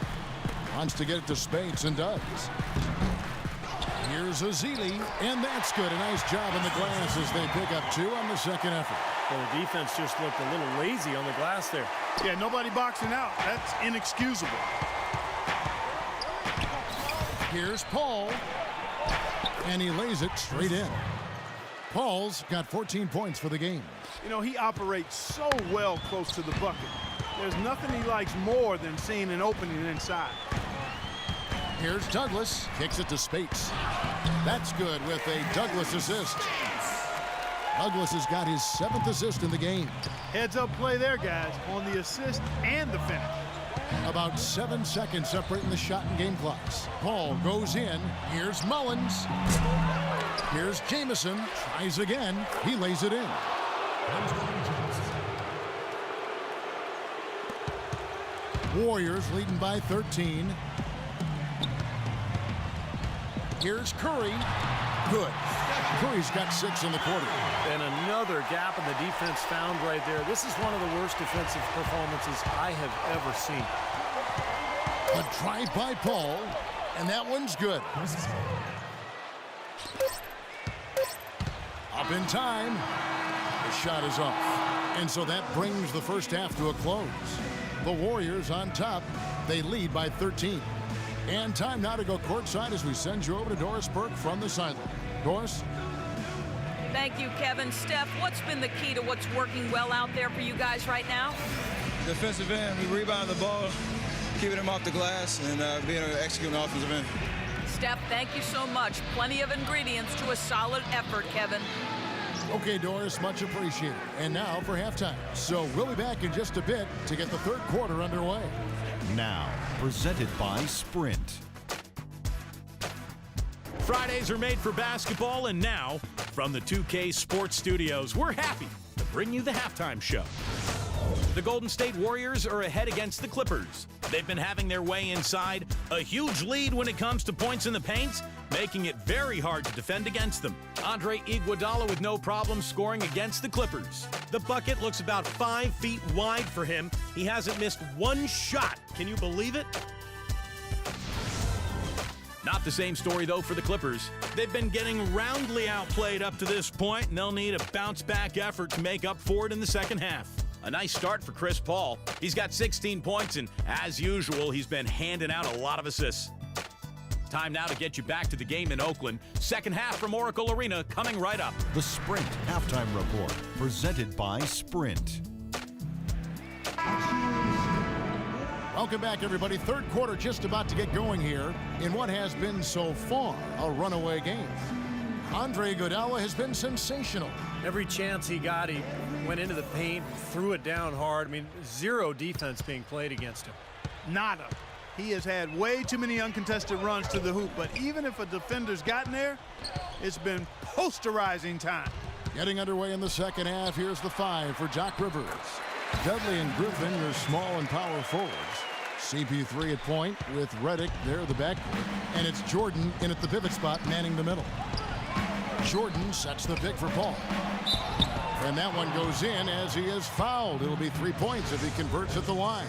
Speaker 1: Wants to get it to Spades and does. Here's Azili, and that's good. A nice job on the glass as they pick up 2 on the second effort.
Speaker 2: Well, the defense just looked a little lazy on the glass there.
Speaker 3: Yeah, nobody boxing out. That's inexcusable.
Speaker 1: Here's Paul, and he lays it straight in. Paul's got 14 points for the game.
Speaker 3: You know, he operates so well close to the bucket. There's nothing he likes more than seeing an opening inside.
Speaker 1: Here's Douglas, kicks it to Speights. That's good with a Douglas assist. Douglas has got his 7th assist in the game.
Speaker 3: Heads up play there, guys, on the assist and the finish.
Speaker 1: About 7 seconds separating the shot and game clocks. Paul goes in. Here's Mullins. Here's Jamison. Tries again. He lays it in. Warriors leading by 13. Here's Curry. Good. Curry's got 6 in the quarter.
Speaker 2: And another gap in the defense found right there. This is one of the worst defensive performances I have ever seen.
Speaker 1: A drive by Paul, and that one's good. Up in time. The shot is off. And so that brings the first half to a close. The Warriors on top. They lead by 13. And time now to go courtside as we send you over to Doris Burke from the sideline. Doris?
Speaker 4: Thank you, Kevin. Steph, what's been the key to what's working well out there for you guys right now?
Speaker 6: Defensive end, we rebound the ball, keeping them off the glass, and being able to execute on the offensive end.
Speaker 4: Steph, thank you so much. Plenty of ingredients to a solid effort, Kevin.
Speaker 1: Okay, Doris, much appreciated. And now for halftime. So we'll be back in just a bit to get the third quarter underway.
Speaker 7: Now, presented by Sprint.
Speaker 8: Fridays are made for basketball, and now, from the 2K Sports Studios, we're happy to bring you the halftime show. The Golden State Warriors are ahead against the Clippers. They've been having their way inside, a huge lead when it comes to points in the paint, making it very hard to defend against them. Andre Iguodala with no problem scoring against the Clippers. The bucket looks about 5 feet wide for him. He hasn't missed one shot. Can you believe it? Not the same story, though, for the Clippers. They've been getting roundly outplayed up to this point, and they'll need a bounce-back effort to make up for it in the second half. A nice start for Chris Paul. He's got 16 points, and as usual, he's been handing out a lot of assists. Time now to get you back to the game in Oakland. Second half from Oracle Arena coming right up.
Speaker 7: The Sprint Halftime Report, presented by Sprint.
Speaker 1: Welcome back, everybody. Third quarter just about to get going here in what has been so far a runaway game. Andre Iguodala has been sensational.
Speaker 2: Every chance he got, he went into the paint, threw it down hard. I mean, zero defense being played against him.
Speaker 3: Nada. He has had way too many uncontested runs to the hoop, but even if a defender's gotten there, it's been posterizing time.
Speaker 1: Getting underway in the second half, here's the 5 for Doc Rivers. Dudley and Griffin, your small and power forwards. CP3 at point with Redick there at the backcourt. And it's Jordan in at the pivot spot, manning the middle. Jordan sets the pick for Paul. And that one goes in as he is fouled. It'll be 3 points if he converts at the line.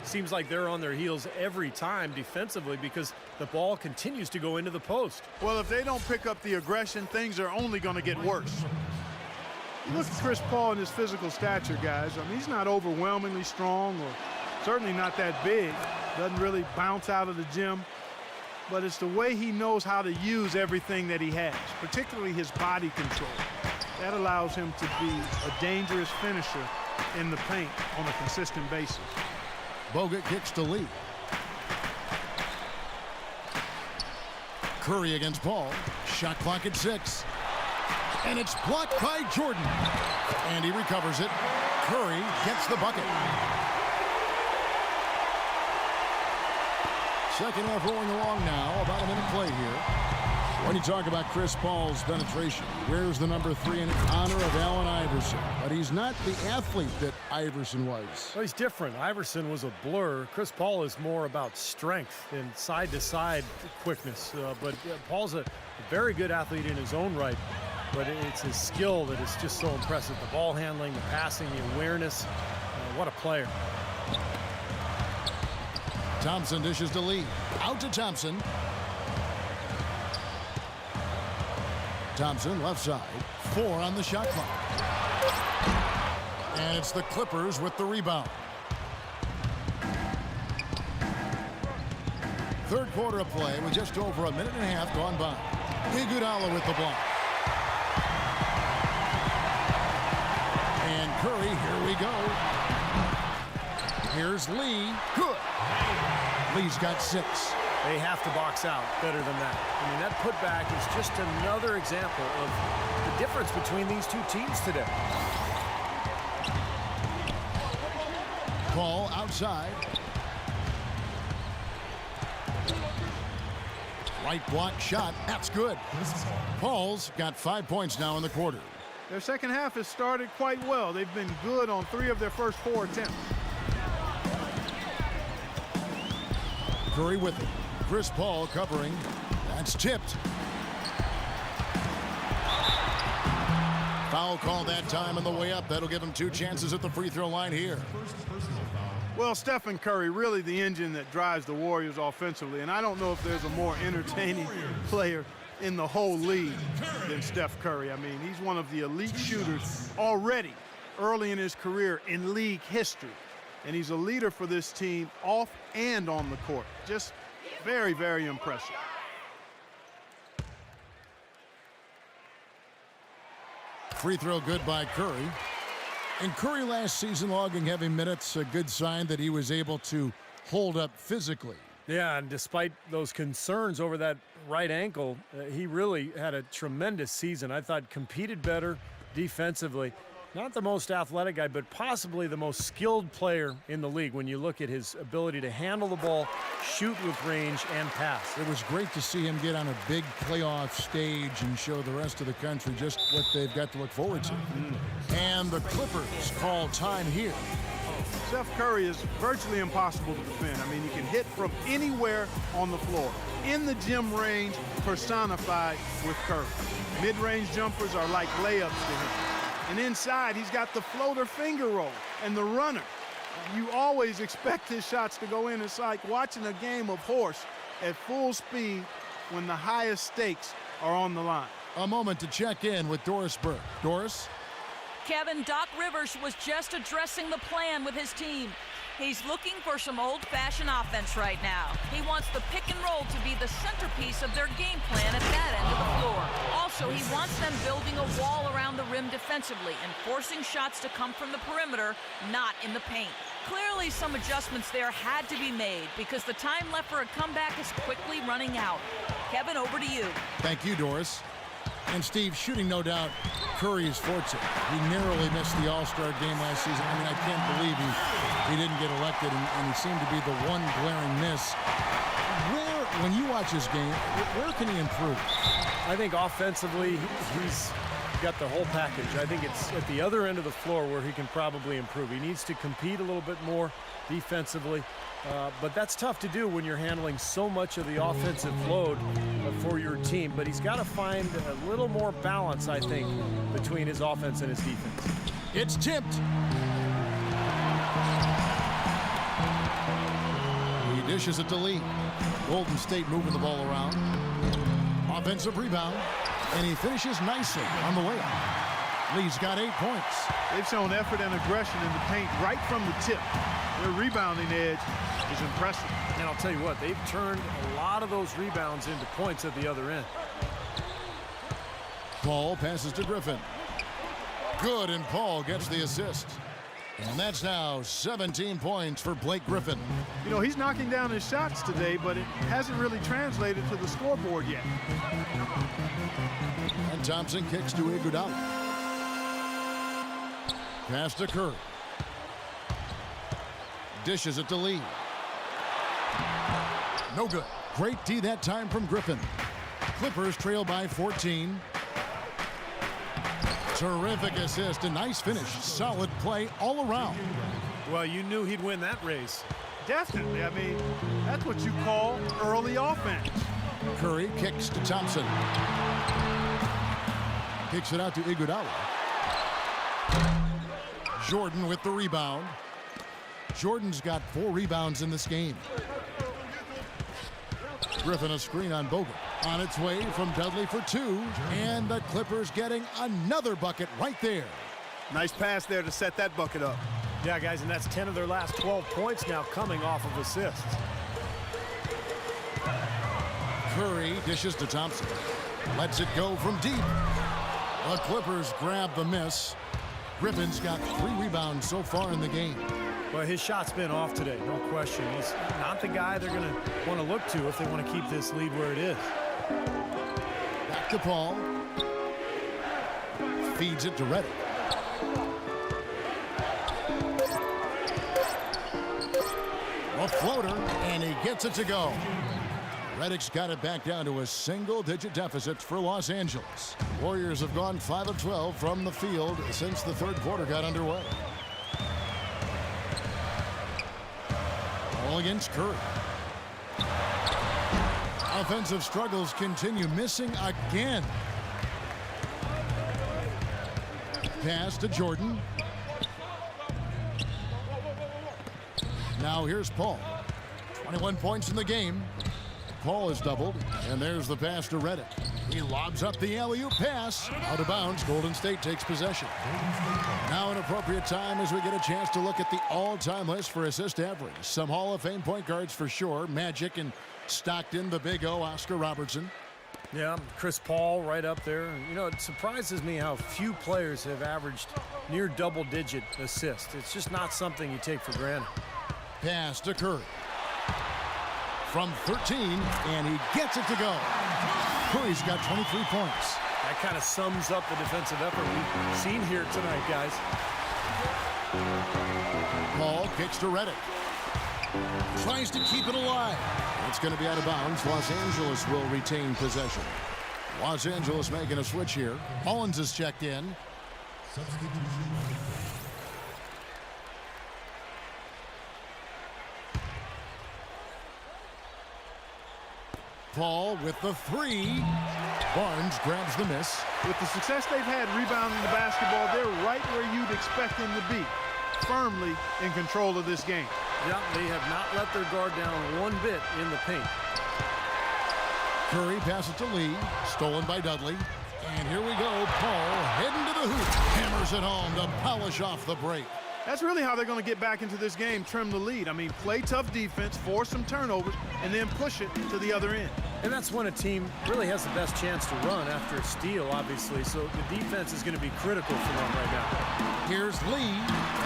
Speaker 2: Seems like they're on their heels every time defensively because the ball continues to go into the post.
Speaker 3: Well, if they don't pick up the aggression, things are only going to get worse. Look at Chris Paul and his physical stature, guys. I mean, he's not overwhelmingly strong or certainly not that big. Doesn't really bounce out of the gym. But it's the way he knows how to use everything that he has, particularly his body control. That allows him to be a dangerous finisher in the paint on a consistent basis.
Speaker 1: Bogut kicks to Lee. Curry against Paul. Shot clock at 6. And it's blocked by Jordan. And he recovers it. Curry gets the bucket. Second half rolling along now. About a minute play here. When you talk about Chris Paul's penetration, where's the number 3 in honor of Allen Iverson? But he's not the athlete that Iverson was.
Speaker 2: Well, he's different. Iverson was a blur. Chris Paul is more about strength and side-to-side quickness. But Paul's a very good athlete in his own right. But it's his skill that is just so impressive. The ball handling, the passing, the awareness. What a player.
Speaker 1: Thompson dishes to Lee. Out to Thompson. Thompson left side. 4 on the shot clock. And it's the Clippers with the rebound. Third quarter of play with just over a minute and a half gone by. Iguodala with the block. And Curry, here we go. Here's Lee. Good. Lee's got 6.
Speaker 2: They have to box out better than that. I mean, that putback is just another example of the difference between these two teams today.
Speaker 1: Paul outside. Right block shot. That's good. Paul's got 5 points now in the quarter.
Speaker 3: Their second half has started quite well. They've been good on 3 of their first 4 attempts.
Speaker 1: Curry with it. Chris Paul covering. That's tipped. Foul call that time on the way up. That'll give him 2 chances at the free throw line here.
Speaker 3: Well, Stephen Curry, really the engine that drives the Warriors offensively. And I don't know if there's a more entertaining player in the whole league than Steph Curry. I mean, he's one of the elite shooters already early in his career in league history. And he's a leader for this team off and on the court. Just very, very impressive.
Speaker 1: Free throw good by Curry. And Curry last season logging heavy minutes, a good sign that he was able to hold up physically.
Speaker 2: Yeah, and despite those concerns over that right ankle, he really had a tremendous season. I thought competed better defensively. Not the most athletic guy, but possibly the most skilled player in the league when you look at his ability to handle the ball, shoot with range, and pass.
Speaker 1: It was great to see him get on a big playoff stage and show the rest of the country just what they've got to look forward to. And the Clippers call time here.
Speaker 3: Steph Curry is virtually impossible to defend. I mean, he can hit from anywhere on the floor. In the gym range, personified with Curry. Mid-range jumpers are like layups to him. And inside, he's got the floater finger roll and the runner. You always expect his shots to go in. It's like watching a game of horse at full speed when the highest stakes are on the line.
Speaker 1: A moment to check in with Doris Burke. Doris?
Speaker 4: Kevin, Doc Rivers was just addressing the plan with his team. He's looking for some old-fashioned offense right now. He wants the pick and roll to be the centerpiece of their game plan at that end of the floor. Also, he wants them building a wall around the rim defensively and forcing shots to come from the perimeter, not in the paint. Clearly, some adjustments there had to be made because the time left for a comeback is quickly running out. Kevin, over to you.
Speaker 1: Thank you, Doris. And Steve, shooting no doubt Curry's forte. He narrowly missed the All-Star game last season. I mean, I can't believe he didn't get elected, and he seemed to be the one glaring miss. When you watch this game, where can he improve?
Speaker 2: I think offensively, he's got the whole package. I think it's at the other end of the floor where he can probably improve. He needs to compete a little bit more defensively, but that's tough to do when you're handling so much of the offensive load for your team. But he's got to find a little more balance, I think, between his offense and his defense.
Speaker 1: It's tipped. He dishes it to Lee. Golden State moving the ball around. Offensive rebound, and he finishes nicely on the way up. Lee's got 8 points.
Speaker 3: They've shown effort and aggression in the paint right from the tip. Their rebounding edge is impressive.
Speaker 2: And I'll tell you what, they've turned a lot of those rebounds into points at the other end.
Speaker 1: Paul passes to Griffin. Good, and Paul gets the assist. And that's now 17 points for Blake Griffin.
Speaker 3: You know, he's knocking down his shots today, but it hasn't really translated to the scoreboard yet.
Speaker 1: And Thompson kicks to Iguodala. Pass to Curry. Dishes it to Lee. No good. Great D that time from Griffin. Clippers trail by 14. Terrific assist, a nice finish. Solid play all around.
Speaker 2: Well, you knew he'd win that race.
Speaker 3: Definitely. I mean, that's what you call early offense.
Speaker 1: Curry kicks to Thompson. Kicks it out to Iguodala. Jordan with the rebound. Jordan's got 4 rebounds in this game. Griffin a screen on Bogut. On its way from Dudley for 2. And the Clippers getting another bucket right there.
Speaker 3: Nice pass there to set that bucket up.
Speaker 2: Yeah, guys, and that's 10 of their last 12 points now coming off of assists.
Speaker 1: Curry dishes to Thompson. Lets it go from deep. The Clippers grab the miss. Griffin's got 3 rebounds so far in the game.
Speaker 2: Well, his shot's been off today, no question. He's not the guy they're going to want to look to if they want to keep this lead where it is.
Speaker 1: Back to Paul. Feeds it to Redick. A floater, and he gets it to go. Redick's got it back down to a single-digit deficit for Los Angeles. Warriors have gone 5 of 12 from the field since the third quarter got underway. All against Curry. Offensive struggles continue, missing again. Pass to Jordan. Now here's Paul. 21 points in the game. Paul is doubled, and there's the pass to Redick. He lobs up the alley-oop pass. Out of bounds, Golden State takes possession. Now an appropriate time as we get a chance to look at the all-time list for assist average. Some Hall of Fame point guards for sure. Magic and Stockton, the Big O, Oscar Robertson.
Speaker 2: Yeah, Chris Paul right up there. You know, it surprises me how few players have averaged near double-digit assists. It's just not something you take for granted.
Speaker 1: Pass to Curry. From 13, and he gets it to go. Curry's got 23 points.
Speaker 2: That kind of sums up the defensive effort we've seen here tonight, guys.
Speaker 1: Paul kicks to Redick. Tries to keep it alive. It's going to be out of bounds. Los Angeles will retain possession. Los Angeles making a switch here. Mullins is checked in. Paul with the 3. Barnes grabs the miss.
Speaker 3: With the success they've had rebounding the basketball, they're right where you'd expect them to be. Firmly in control of this game.
Speaker 2: Yeah, they have not let their guard down one bit in the paint.
Speaker 1: Curry passes to Lee. Stolen by Dudley. And here we go. Paul heading to the hoop. Hammers it home to polish off the break.
Speaker 3: That's really how they're going to get back into this game, trim the lead. I mean, play tough defense, force some turnovers, and then push it to the other end.
Speaker 2: And that's when a team really has the best chance to run after a steal, obviously. So the defense is going to be critical for them right now.
Speaker 1: Here's Lee.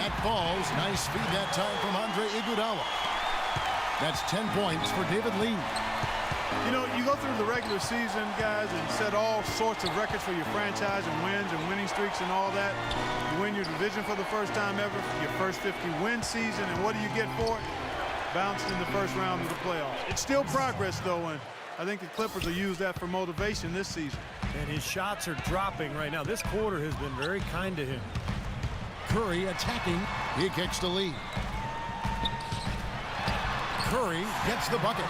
Speaker 1: That falls. Nice feed that time from Andre Iguodala. That's 10 points for David Lee.
Speaker 3: You know, you go through the regular season, guys, and set all sorts of records for your franchise and wins and winning streaks and all that. You win your division for the first time ever, your first 50-win season, and what do you get for it? Bounced in the first round of the playoffs. It's still progress, though, and I think the Clippers will use that for motivation this season.
Speaker 2: And his shots are dropping right now. This quarter has been very kind to him.
Speaker 1: Curry attacking. He kicks the lead. Curry gets the bucket.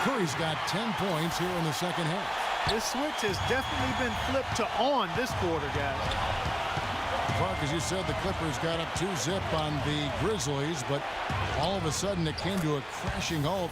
Speaker 1: Curry's got 10 points here in the second half.
Speaker 3: This switch has definitely been flipped to on this quarter, guys.
Speaker 1: Clark, as you said, the Clippers got up 2-zip on the Grizzlies, but all of a sudden it came to a crashing halt.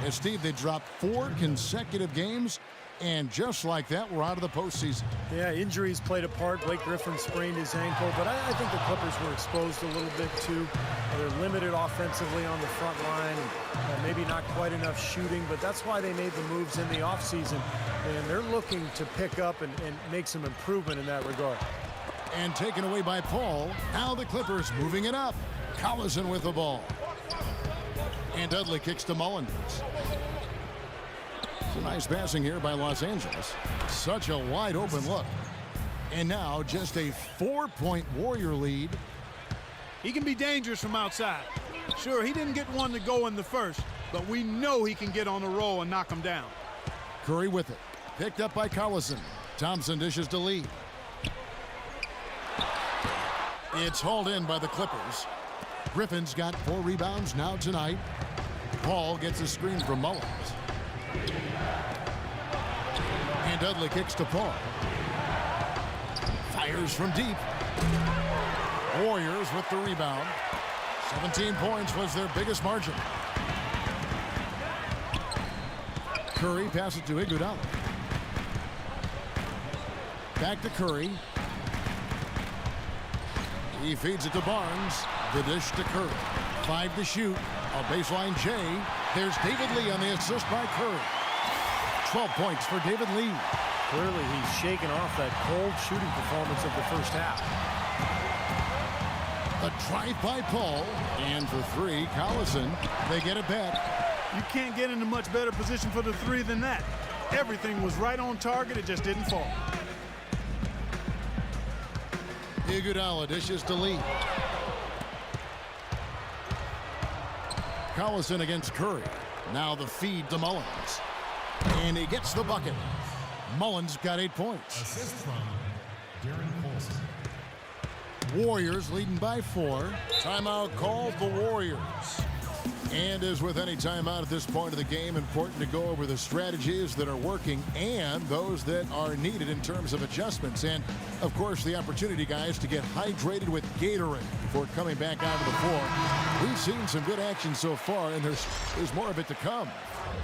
Speaker 1: And Steve, they dropped 4 consecutive games, and just like that, we're out of the postseason.
Speaker 2: Yeah, injuries played a part. Blake Griffin sprained his ankle, but I think the Clippers were exposed a little bit too. They're limited offensively on the front line, and maybe not quite enough shooting, but that's why they made the moves in the offseason, and they're looking to pick up and make some improvement in that regard.
Speaker 1: And taken away by Paul. Now the Clippers moving it up. Collison with the ball. And Dudley kicks to Mullins. It's a nice passing here by Los Angeles. Such a wide open look. And now just a 4-point Warrior lead.
Speaker 3: He can be dangerous from outside. Sure, he didn't get one to go in the first, but we know he can get on a roll and knock him down.
Speaker 1: Curry with it. Picked up by Collison. Thompson dishes to Lee. It's hauled in by the Clippers. Griffin's got 4 rebounds now tonight. Paul gets a screen from Mullins. And Dudley kicks to Paul. Fires from deep. Warriors with the rebound. 17 points was their biggest margin. Curry passes to Iguodala. Back to Curry. He feeds it to Barnes. The dish to Curry. 5 to shoot. A baseline J. There's David Lee on the assist by Curry. 12 points for David Lee.
Speaker 2: Clearly, he's shaken off that cold shooting performance of the first half.
Speaker 1: A drive by Paul. And for 3, Collison. They get it back.
Speaker 3: You can't get in a much better position for the 3 than that. Everything was right on target. It just didn't fall.
Speaker 1: Iguodala dishes to Lee. Collison against Curry. Now the feed to Mullins. And he gets the bucket. Mullins got 8 points.
Speaker 5: Assist from Darren Colson.
Speaker 1: Warriors leading by 4. Timeout called the Warriors. And as with any timeout at this point of the game, important to go over the strategies that are working and those that are needed in terms of adjustments. And, of course, the opportunity, guys, to get hydrated with Gatorade before coming back onto the floor. We've seen some good action so far, and there's more of it to come.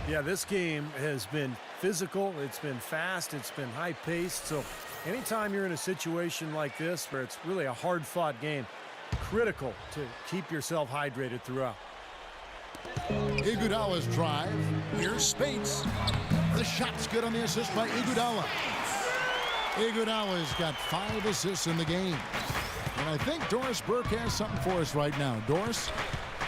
Speaker 2: Yeah, this game has been physical. It's been fast. It's been high-paced. So anytime you're in a situation like this where it's really a hard-fought game, critical to keep yourself hydrated throughout.
Speaker 1: Iguodala's drive. Here's Spates. The shot's good on the assist by Iguodala. Iguodala's got 5 assists in the game. And I think Doris Burke has something for us right now. Doris?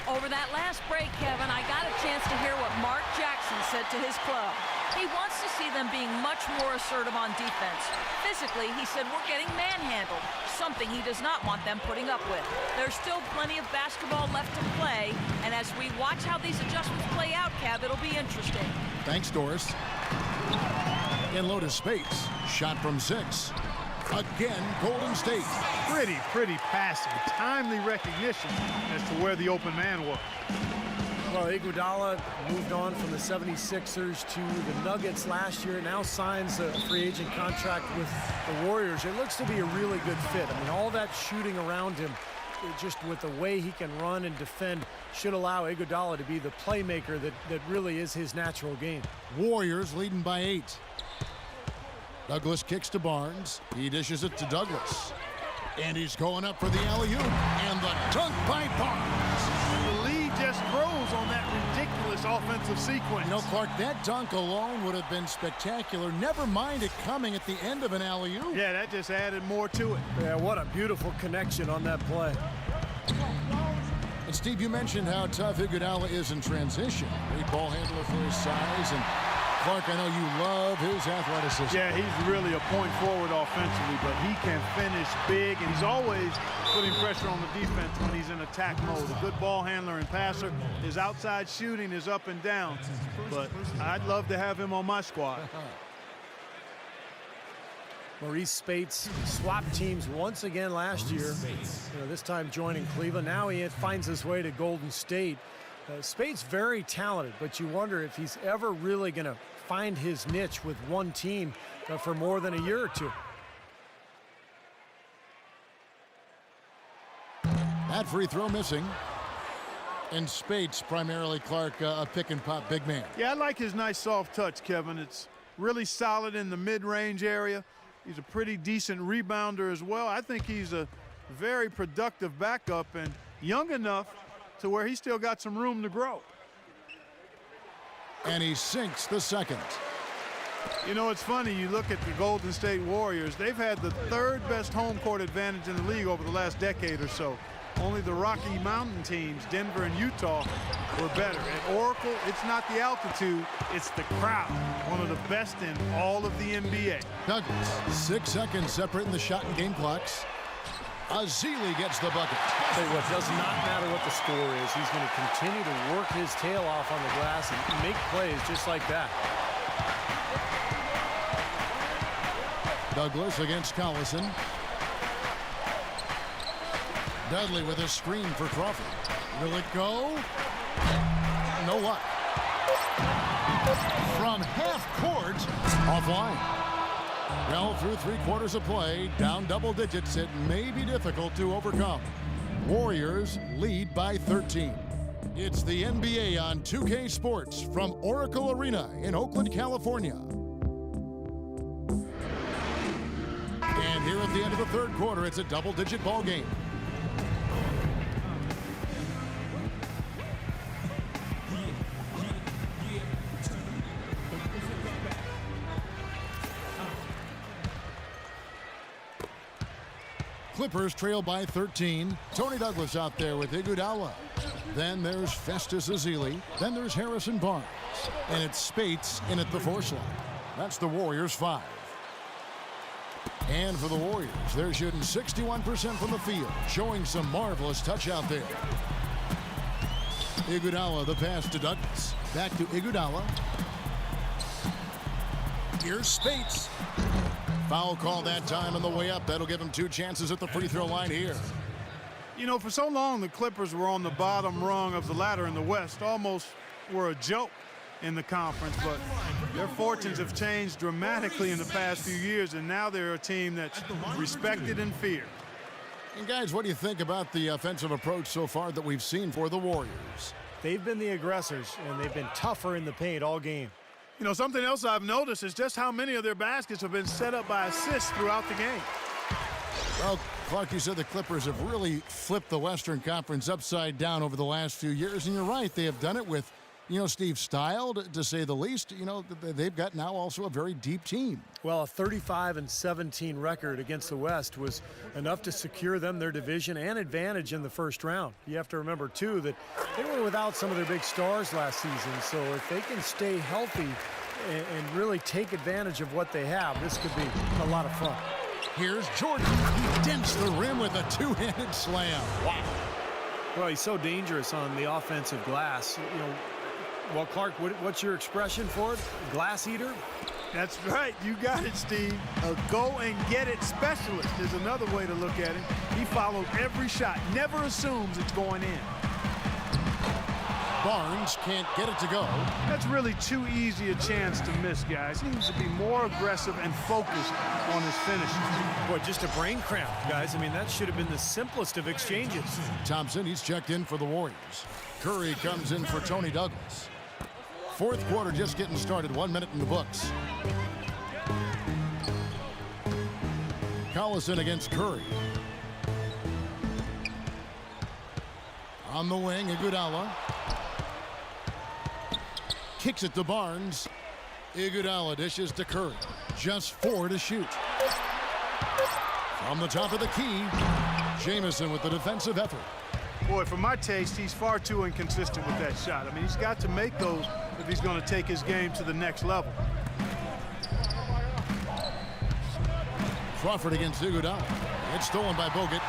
Speaker 4: Over that last break, Kevin, I got a chance to hear what Mark Jackson said to his club. He wants to see them being much more assertive on defense. Physically, he said we're getting manhandled, something he does not want them putting up with. There's still plenty of basketball left to play, and as we watch how these adjustments play out, Kev, it'll be interesting.
Speaker 1: Thanks, Doris. And Lotus Spates. Shot from 6. Again, Golden State.
Speaker 3: Pretty passing. Timely recognition as to where the open man was.
Speaker 2: Well, Iguodala moved on from the 76ers to the Nuggets last year. Now signs a free agent contract with the Warriors. It looks to be a really good fit. I mean, all that shooting around him, just with the way he can run and defend, should allow Iguodala to be the playmaker that really is his natural game.
Speaker 1: Warriors leading by 8. Douglas kicks to Barnes. He dishes it to Douglas. And he's going up for the alley-oop. And the dunk by Barnes.
Speaker 3: The lead just grows on that ridiculous offensive sequence.
Speaker 1: You know, Clark, that dunk alone would have been spectacular. Never mind it coming at the end of an alley-oop.
Speaker 3: Yeah, that just added more to it.
Speaker 2: Yeah, what a beautiful connection on that play.
Speaker 1: And Steve, you mentioned how tough Iguodala is in transition. Great ball handler for his size, and Clark, I know you love his athleticism.
Speaker 3: Yeah, he's really a point forward offensively, but he can finish big, and he's always putting pressure on the defense when he's in attack mode. A good ball handler and passer. His outside shooting is up and down, but I'd love to have him on my squad.
Speaker 2: Maurice Spates swapped teams once again last year. This time joining Cleveland. Now he finds his way to Golden State. Spates very talented, but you wonder if he's ever really going to find his niche with one team for more than a year or two.
Speaker 1: That free throw missing. And Spates, primarily, Clark, a pick-and-pop big man.
Speaker 3: Yeah, I like his nice soft touch, Kevin. It's really solid in the mid-range area. He's a pretty decent rebounder as well. I think he's a very productive backup and young enough to where he's still got some room to grow.
Speaker 1: And he sinks the second.
Speaker 3: You know, it's funny, you look at the Golden State Warriors, they've had the third best home court advantage in the league over the last decade or so. Only the Rocky Mountain teams, Denver and Utah, were better. At Oracle, it's not the altitude, it's the crowd. One of the best in all of the NBA.
Speaker 1: Douglas, 6 seconds separating the shot and game clocks. Azili gets the bucket.
Speaker 2: I'll tell you what, does not matter what the score is. He's going to continue to work his tail off on the glass and make plays just like that.
Speaker 1: Douglas against Collison. Dudley with a screen for Crawford. Will it go? No luck. From half court, offline. Well, through 3/4 of play, down double digits, it may be difficult to overcome. Warriors lead by 13. It's the NBA on 2K Sports from Oracle Arena in Oakland, California. And here at the end of the third quarter, it's a double-digit ball game. Clippers trail by 13. Tony Douglas out there with Iguodala. Then there's Festus Ezeli. Then there's Harrison Barnes. And it's Spates in at the 4 slot. That's the Warriors 5. And for the Warriors, they're shooting 61% from the field, showing some marvelous touch out there. Iguodala, the pass to Douglas. Back to Iguodala. Here's Spates. Foul call that time on the way up. That'll give him 2 chances at the free throw line here.
Speaker 3: You know, for so long, the Clippers were on the bottom rung of the ladder in the West, almost were a joke in the conference, but their fortunes have changed dramatically in the past few years, and now they're a team that's respected and feared.
Speaker 1: And guys, what do you think about the offensive approach so far that we've seen for the Warriors?
Speaker 2: They've been the aggressors, and they've been tougher in the paint all game.
Speaker 3: You know, something else I've noticed is just how many of their baskets have been set up by assists throughout the game.
Speaker 1: Well, Clark, you said the Clippers have really flipped the Western Conference upside down over the last few years, and you're right. They have done it with, Steve Style, to say the least. They've got now also a very deep team.
Speaker 2: Well, a 35-17 record against the West was enough to secure them their division and advantage in the first round. You have to remember, too, that they were without some of their big stars last season, so if they can stay healthy and really take advantage of what they have, this could be a lot of fun.
Speaker 1: Here's Jordan. He dents the rim with a 2-handed slam. Wow.
Speaker 2: Well, he's so dangerous on the offensive glass. Well, Clark, what's your expression for it? Glass eater?
Speaker 3: That's right. You got it, Steve. A go-and-get-it specialist is another way to look at it. He follows every shot, never assumes it's going in.
Speaker 1: Barnes can't get it to go.
Speaker 3: That's really too easy a chance to miss, guys. He needs to be more aggressive and focused on his finishes.
Speaker 2: Boy, just a brain cramp, guys. I mean, that should have been the simplest of exchanges.
Speaker 1: Thompson, he's checked in for the Warriors. Curry comes in for Tony Douglas. Fourth quarter just getting started. 1 minute in the books. Collison against Curry. On the wing, Iguodala. Kicks it to Barnes. Iguodala dishes to Curry. Just 4 to shoot. From the top of the key, Jamison with the defensive effort.
Speaker 3: Boy, for my taste, he's far too inconsistent with that shot. I mean, he's got to make those if he's going to take his game to the next level.
Speaker 1: Crawford against Iguodala. It's stolen by Bogut.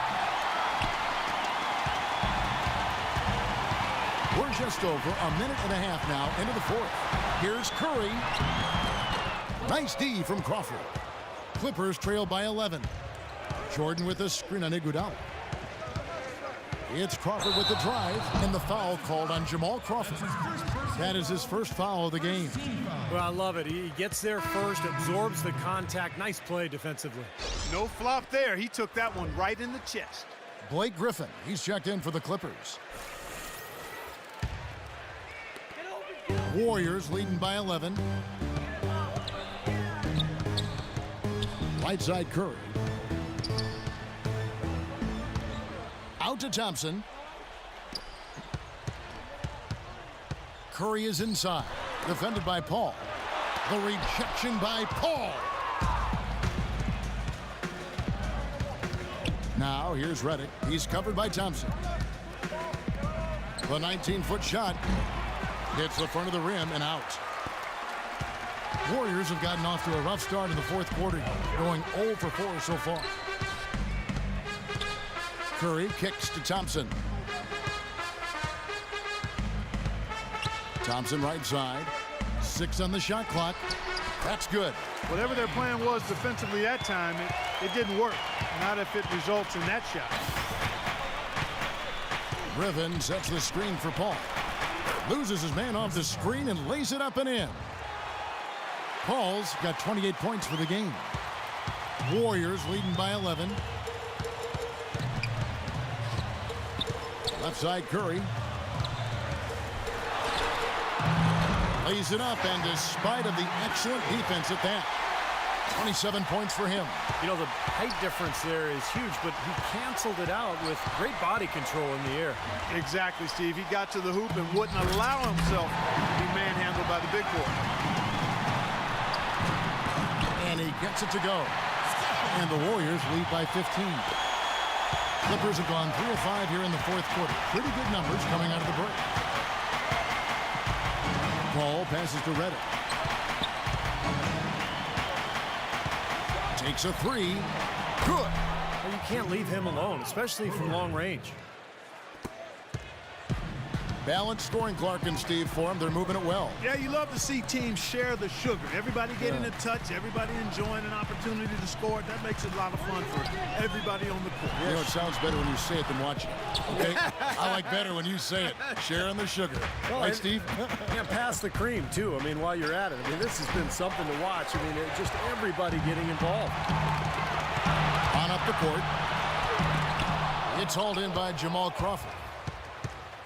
Speaker 1: We're just over a minute and a half now into the fourth. Here's Curry. Nice D from Crawford. Clippers trail by 11. Jordan with a screen on Iguodala. It's Crawford with the drive, and the foul called on Jamal Crawford. That is his first foul of the game.
Speaker 2: Well, I love it. He gets there first, absorbs the contact. Nice play defensively.
Speaker 3: No flop there. He took that one right in the chest.
Speaker 1: Blake Griffin, he's checked in for the Clippers. Warriors leading by 11. Right side Curry. Out to Thompson. Curry is inside. Defended by Paul. The rejection by Paul. Now here's Redick. He's covered by Thompson. The 19-foot shot hits the front of the rim and out. Warriors have gotten off to a rough start in the fourth quarter, going 0 for 4 so far. Curry kicks to Thompson. Thompson right side. 6 on the shot clock. That's good.
Speaker 3: Whatever their plan was defensively that time, it didn't work. Not if it results in that shot.
Speaker 1: Griffin sets the screen for Paul. Loses his man off the screen and lays it up and in. Paul's got 28 points for the game. Warriors leading by 11. Left side Curry. Lays it up, and despite of the excellent defense at that, 27 points for him.
Speaker 2: You know, the height difference there is huge, but he canceled it out with great body control in the air.
Speaker 3: Exactly, Steve. He got to the hoop and wouldn't allow himself to be manhandled by the big boy.
Speaker 1: And he gets it to go. And the Warriors lead by 15. Clippers have gone 3 of 5 here in the fourth quarter. Pretty good numbers coming out of the break. Paul passes to Redick. Takes a 3. Good.
Speaker 2: Well, you can't leave him alone, especially from long range.
Speaker 1: Balanced scoring, Clark and Steve, for him. They're moving it well.
Speaker 3: Yeah, you love to see teams share the sugar. Everybody getting a touch, everybody enjoying an opportunity to score. That makes it a lot of fun for everybody on the court.
Speaker 1: You know, it sounds better when you say it than watching it. Okay? I like better when you say it. Sharing the sugar.
Speaker 2: Well,
Speaker 1: right, Steve?
Speaker 2: Yeah, pass the cream, too. I mean, while you're at it. I mean, this has been something to watch. I mean, just everybody getting involved.
Speaker 1: On up the court. It's hauled in by Jamal Crawford.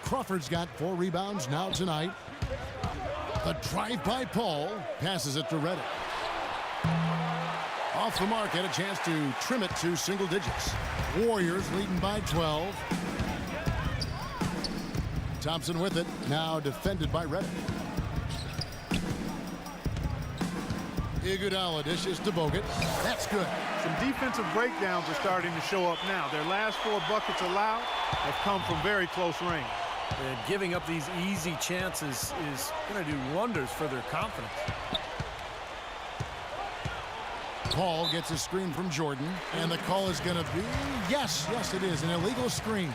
Speaker 1: Crawford's got 4 rebounds now tonight. The drive by Paul. Passes it to Redick. Off the mark, had a chance to trim it to single digits. Warriors leading by 12. Thompson with it. Now defended by Redick. Iguodala dishes to Bogut. That's good.
Speaker 3: Some defensive breakdowns are starting to show up now. Their last 4 buckets allowed have come from very close range.
Speaker 2: And giving up these easy chances is going to do wonders for their confidence.
Speaker 1: Paul gets a screen from Jordan, and the call is going to be, yes, it is, an illegal screen.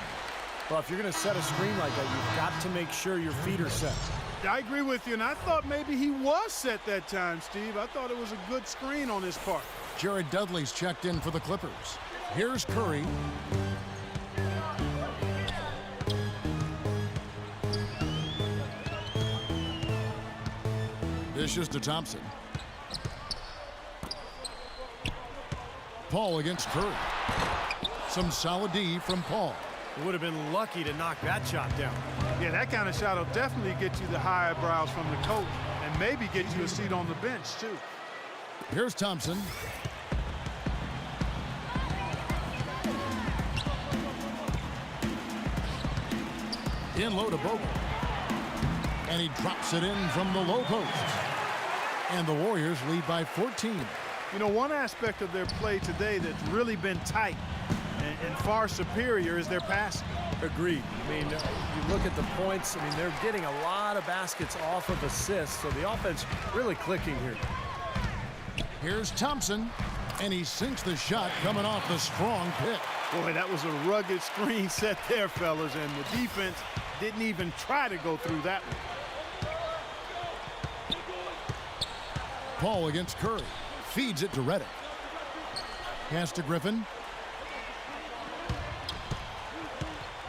Speaker 2: Well, if you're going to set a screen like that, you've got to make sure your feet are set.
Speaker 3: I agree with you, and I thought maybe he was set that time, Steve. I thought it was a good screen on his part.
Speaker 1: Jared Dudley's checked in for the Clippers. Here's Curry. Dishes to Thompson. Paul against Curry. Some solid D from Paul.
Speaker 2: He would have been lucky to knock that shot down.
Speaker 3: Yeah, that kind of shot will definitely get you the high eyebrows from the coach and maybe get you a seat on the bench, too.
Speaker 1: Here's Thompson. In low to Bogut. And he drops it in from the low post. And the Warriors lead by 14.
Speaker 3: You know, one aspect of their play today that's really been tight and far superior is their passing.
Speaker 2: Agreed. I mean, you look at the points. I mean, they're getting a lot of baskets off of assists, so the offense really clicking here.
Speaker 1: Here's Thompson, and he sinks the shot coming off the strong pick.
Speaker 3: Boy, that was a rugged screen set there, fellas, and the defense didn't even try to go through that one.
Speaker 1: Paul against Curry. Feeds it to Redick. Pass to Griffin.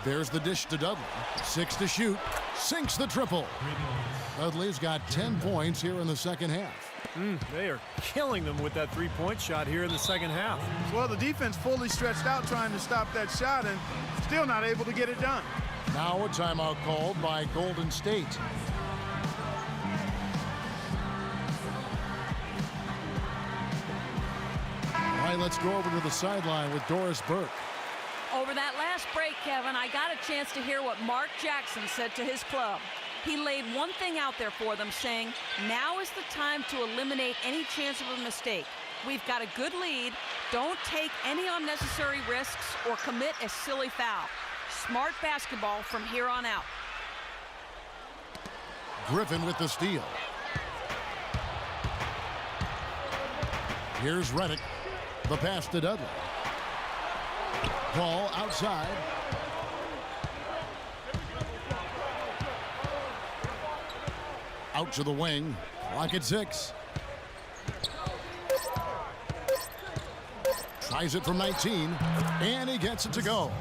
Speaker 1: There's the dish to Dudley. 6 to shoot. Sinks the triple. Dudley's got 10 points here in the second half.
Speaker 2: They are killing them with that three-point shot here in the second half.
Speaker 3: Well, the defense fully stretched out trying to stop that shot and still not able to get it done.
Speaker 1: Now a timeout called by Golden State. All right, let's go over to the sideline with Doris Burke.
Speaker 4: Over that last break, Kevin, I got a chance to hear what Mark Jackson said to his club. He laid one thing out there for them, saying, now is the time to eliminate any chance of a mistake. We've got a good lead. Don't take any unnecessary risks or commit a silly foul. Smart basketball from here on out.
Speaker 1: Griffin with the steal. Here's Redick. The pass to Dudley. Paul outside. Out to the wing. Clock at 6. Tries it from 19, and he gets it to go.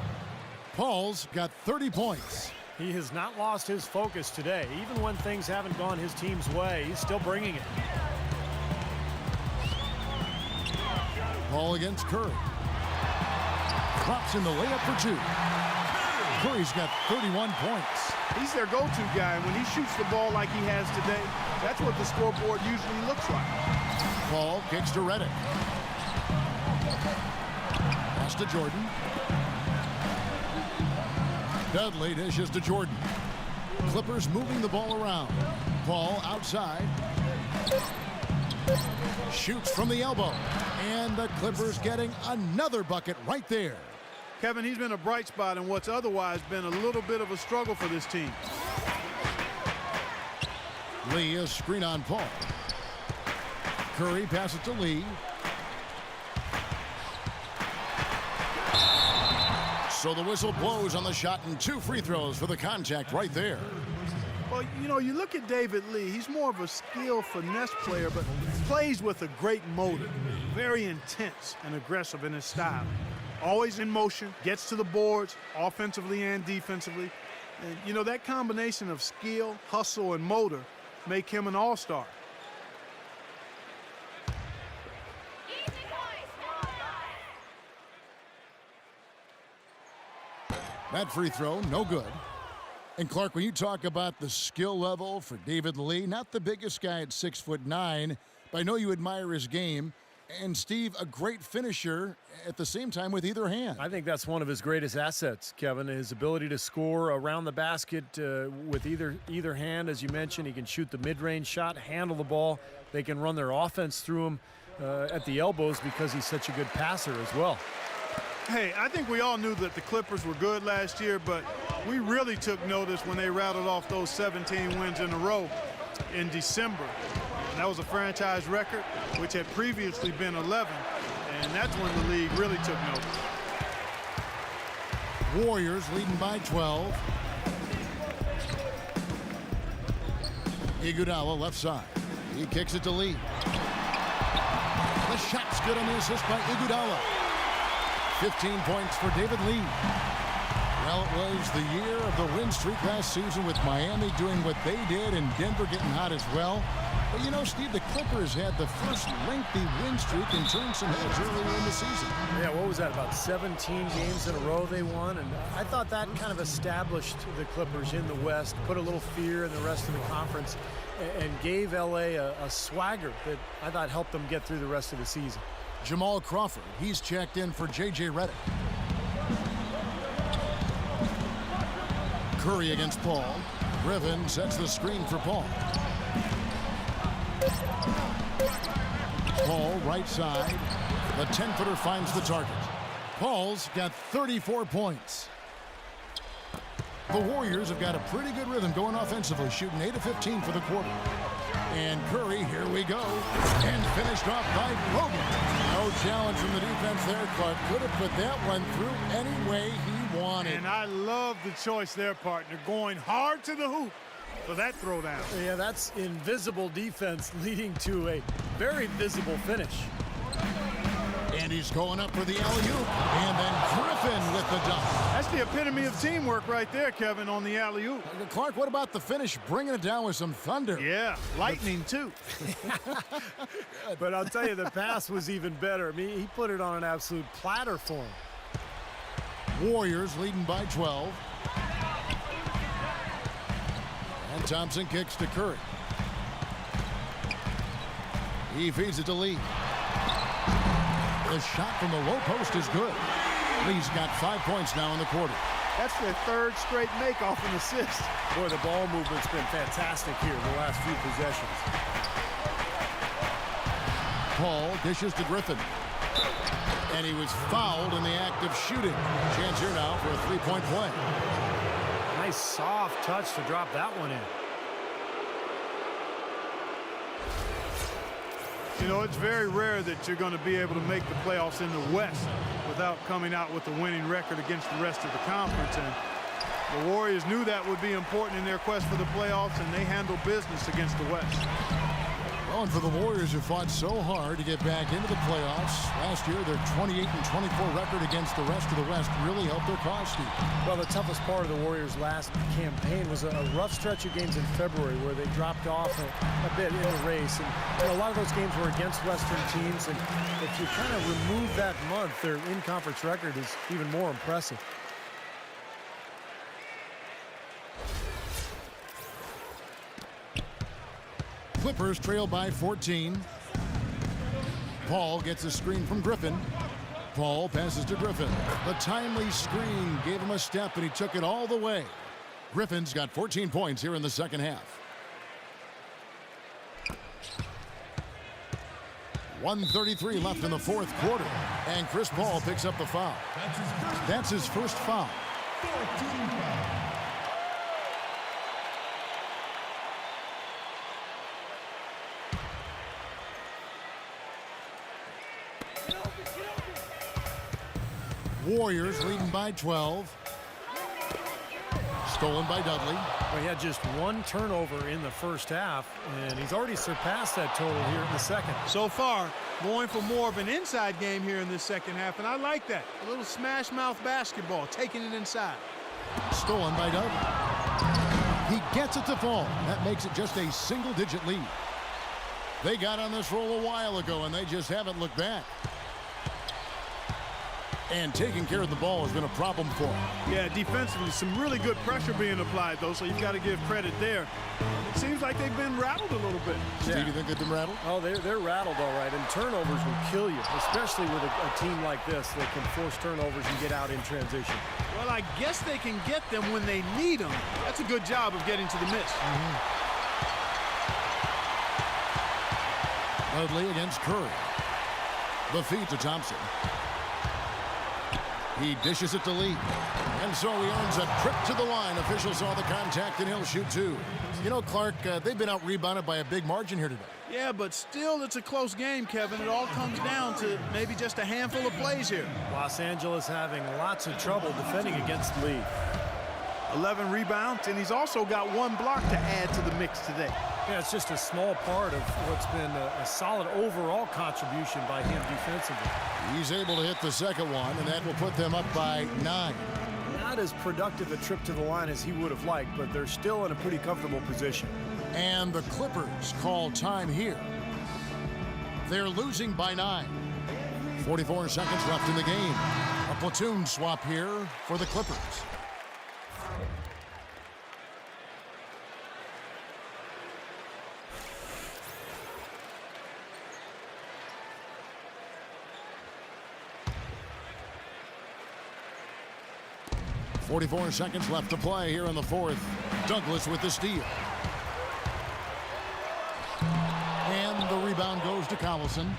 Speaker 1: Paul's got 30 points.
Speaker 2: He has not lost his focus today. Even when things haven't gone his team's way, he's still bringing it.
Speaker 1: Paul against Curry. Drops in the layup for 2. Curry's got 31 points.
Speaker 3: He's their go-to guy, and when he shoots the ball like he has today, that's what the scoreboard usually looks like.
Speaker 1: Paul kicks to Redick. Pass to Jordan. Dudley dishes to Jordan. Clippers moving the ball around. Paul outside. Shoots from the elbow. And the Clippers getting another bucket right there.
Speaker 3: Kevin, he's been a bright spot in what's otherwise been a little bit of a struggle for this team.
Speaker 1: Lee, a screen on Paul. Curry passes to Lee. So the whistle blows on the shot and 2 free throws for the contact right there.
Speaker 3: Well, you know, you look at David Lee, he's more of a skilled finesse player, but plays with a great motor. Very intense and aggressive in his style. Always in motion, gets to the boards, offensively and defensively. And, you know, that combination of skill, hustle, and motor make him an all-star.
Speaker 1: That free throw, no good. And Clark, when you talk about the skill level for David Lee, not the biggest guy at 6'9", but I know you admire his game. And Steve, a great finisher at the same time with either hand.
Speaker 2: I think that's one of his greatest assets, Kevin, his ability to score around the basket with either hand. As you mentioned, he can shoot the mid-range shot, handle the ball. They can run their offense through him at the elbows because he's such a good passer as well.
Speaker 3: Hey, I think we all knew that the Clippers were good last year, but we really took notice when they rattled off those 17 wins in a row in December. And that was a franchise record, which had previously been 11, and that's when the league really took notice.
Speaker 1: Warriors leading by 12. Iguodala left side. He kicks it to Lee. The shot's good on the assist by Iguodala. 15 points for David Lee. Well, it was the year of the win streak last season with Miami doing what they did and Denver getting hot as well. But you know, Steve, the Clippers had the first lengthy win streak and turned some heads earlier in the season.
Speaker 2: Yeah, what was that, about 17 games in a row they won? And I thought that kind of established the Clippers in the West, put a little fear in the rest of the conference, and gave L.A. a swagger that I thought helped them get through the rest of the season.
Speaker 1: Jamal Crawford, he's checked in for J.J. Redick. Curry against Paul. Griffin sets the screen for Paul. Paul right side. The 10-footer finds the target. Paul's got 34 points. The Warriors have got a pretty good rhythm going offensively, shooting 8 of 15 for the quarter. And Curry, here we go, and finished off by Bogut. No challenge from the defense there. Clark could have put that one through any way he wanted.
Speaker 3: And I love the choice there, partner, going hard to the hoop for that throwdown.
Speaker 2: Yeah, that's invisible defense leading to a very visible finish.
Speaker 1: And he's going up for the alley-oop. And then Griffin with the dunk.
Speaker 3: That's the epitome of teamwork right there, Kevin, on the alley-oop.
Speaker 1: Clark, what about the finish? Bringing it down with some thunder.
Speaker 3: Yeah, lightning too.
Speaker 2: But I'll tell you, the pass was even better. I mean, he put it on an absolute platter for him.
Speaker 1: Warriors leading by 12. And Thompson kicks to Curry. He feeds it to Lee. The shot from the low post is good. Lee's got 5 points now in the quarter.
Speaker 3: That's their third straight make off an assist.
Speaker 2: Boy, the ball movement's been fantastic here the last few possessions.
Speaker 1: Paul dishes to Griffin. And he was fouled in the act of shooting. Chance here now for a three-point play.
Speaker 2: Nice soft touch to drop that one in.
Speaker 3: You know, it's very rare that you're going to be able to make the playoffs in the West without coming out with a winning record against the rest of the conference. And the Warriors knew that would be important in their quest for the playoffs, and they handled business against the West.
Speaker 1: Well, and for the Warriors who fought so hard to get back into the playoffs, last year their 28-24 record against the rest of the West really helped their cause, Steve.
Speaker 2: Well, the toughest part of the Warriors' last campaign was a rough stretch of games in February where they dropped off a bit in the race. And a lot of those games were against Western teams. And if you kind of remove that month, their in-conference record is even more impressive.
Speaker 1: Clippers trail by 14. Paul gets a screen from Griffin. Paul passes to Griffin. The timely screen gave him a step, and he took it all the way. Griffin's got 14 points here in the second half. 1:33 left in the fourth quarter, and Chris Paul picks up the foul. That's his first foul. Warriors leading by 12. Stolen by Dudley.
Speaker 2: Well, he had just one turnover in the first half, and he's already surpassed that total here in the second.
Speaker 3: So far, going for more of an inside game here in this second half, and I like that. A little smash mouth basketball, taking it inside.
Speaker 1: Stolen by Dudley. He gets it to fall. That makes it just a single-digit lead. They got on this roll a while ago, and they just haven't looked back. And taking care of the ball has been a problem for him.
Speaker 3: Yeah, defensively, some really good pressure being applied, though, so you've got to give credit there. It seems like they've been rattled a little bit.
Speaker 1: Steve, you think they've been rattled?
Speaker 2: Oh, they're rattled all right, and turnovers will kill you, especially with a team like this that can force turnovers and get out in transition.
Speaker 3: Well, I guess they can get them when they need them. That's a good job of getting to the miss.
Speaker 1: Dudley against Curry. The feed to Thompson. He dishes it to Lee. And so he earns a trip to the line. Officials saw the contact, and he'll shoot two. You know, Clark, they've been out-rebounded by a big margin here today.
Speaker 3: Yeah, but still, it's a close game, Kevin. It all comes down to maybe just a handful of plays here.
Speaker 2: Los Angeles having lots of trouble defending against Lee.
Speaker 3: 11 rebounds, and he's also got one block to add to the mix today.
Speaker 2: Yeah, it's just a small part of what's been a solid overall contribution by him defensively.
Speaker 1: He's able to hit the second one, and that will put them up by 9.
Speaker 2: Not as productive a trip to the line as he would have liked, but they're still in a pretty comfortable position.
Speaker 1: And the Clippers call time here. They're losing by 9. 44 seconds left in the game. A platoon swap here for the Clippers. .44 seconds left to play here in the fourth. Douglas with the steal. And the rebound goes to Collison.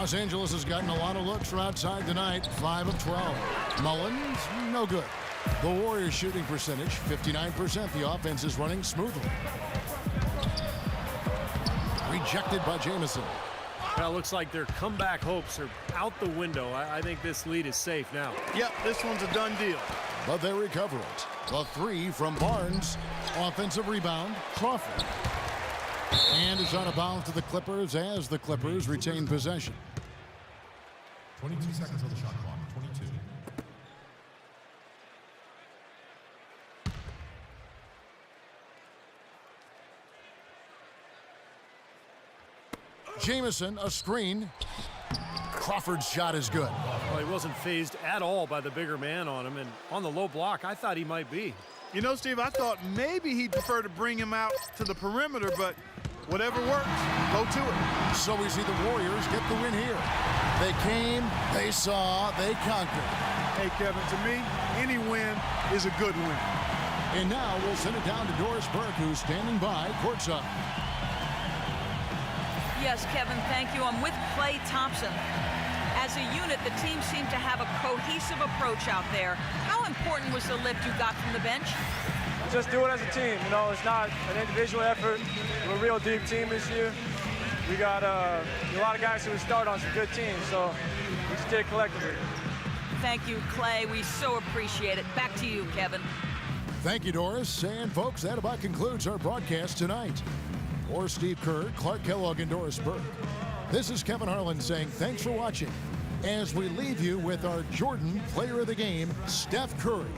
Speaker 1: Los Angeles has gotten a lot of looks from outside tonight, 5 of 12. Mullins, no good. The Warriors' shooting percentage, 59%. The offense is running smoothly. Rejected by Jamison.
Speaker 2: Well, it looks like their comeback hopes are out the window. I think this lead is safe now.
Speaker 3: Yep, this one's a done deal.
Speaker 1: But they recover it. The three from Barnes. Offensive rebound, Crawford. And is out of bounds to the Clippers as the Clippers retain possession.
Speaker 5: 22 seconds on the shot clock. 22.
Speaker 1: Jamison, a screen. Crawford's shot is good.
Speaker 2: Well, he wasn't phased at all by the bigger man on him, and on the low block, I thought he might be.
Speaker 3: You know, Steve, I thought maybe he'd prefer to bring him out to the perimeter, but whatever works, go to it.
Speaker 1: So we see the Warriors get the win here. They came, they saw, they conquered.
Speaker 3: Hey, Kevin, to me, any win is a good win.
Speaker 1: And now we'll send it down to Doris Burke, who's standing by courtside.
Speaker 4: Yes, Kevin, thank you. I'm with Klay Thompson. As a unit, the team seemed to have a cohesive approach out there. How important was the lift you got from the bench?
Speaker 9: Just do it as a team. You know, it's not an individual effort. We're a real deep team this year. We got a lot of guys who start on some good teams, so we just did it collectively.
Speaker 4: Thank you, Klay. We so appreciate it. Back to you, Kevin.
Speaker 1: Thank you, Doris. And folks, that about concludes our broadcast tonight. For Steve Kerr, Clark Kellogg, and Doris Burke, this is Kevin Harlan saying thanks for watching as we leave you with our Jordan Player of the Game, Steph Curry.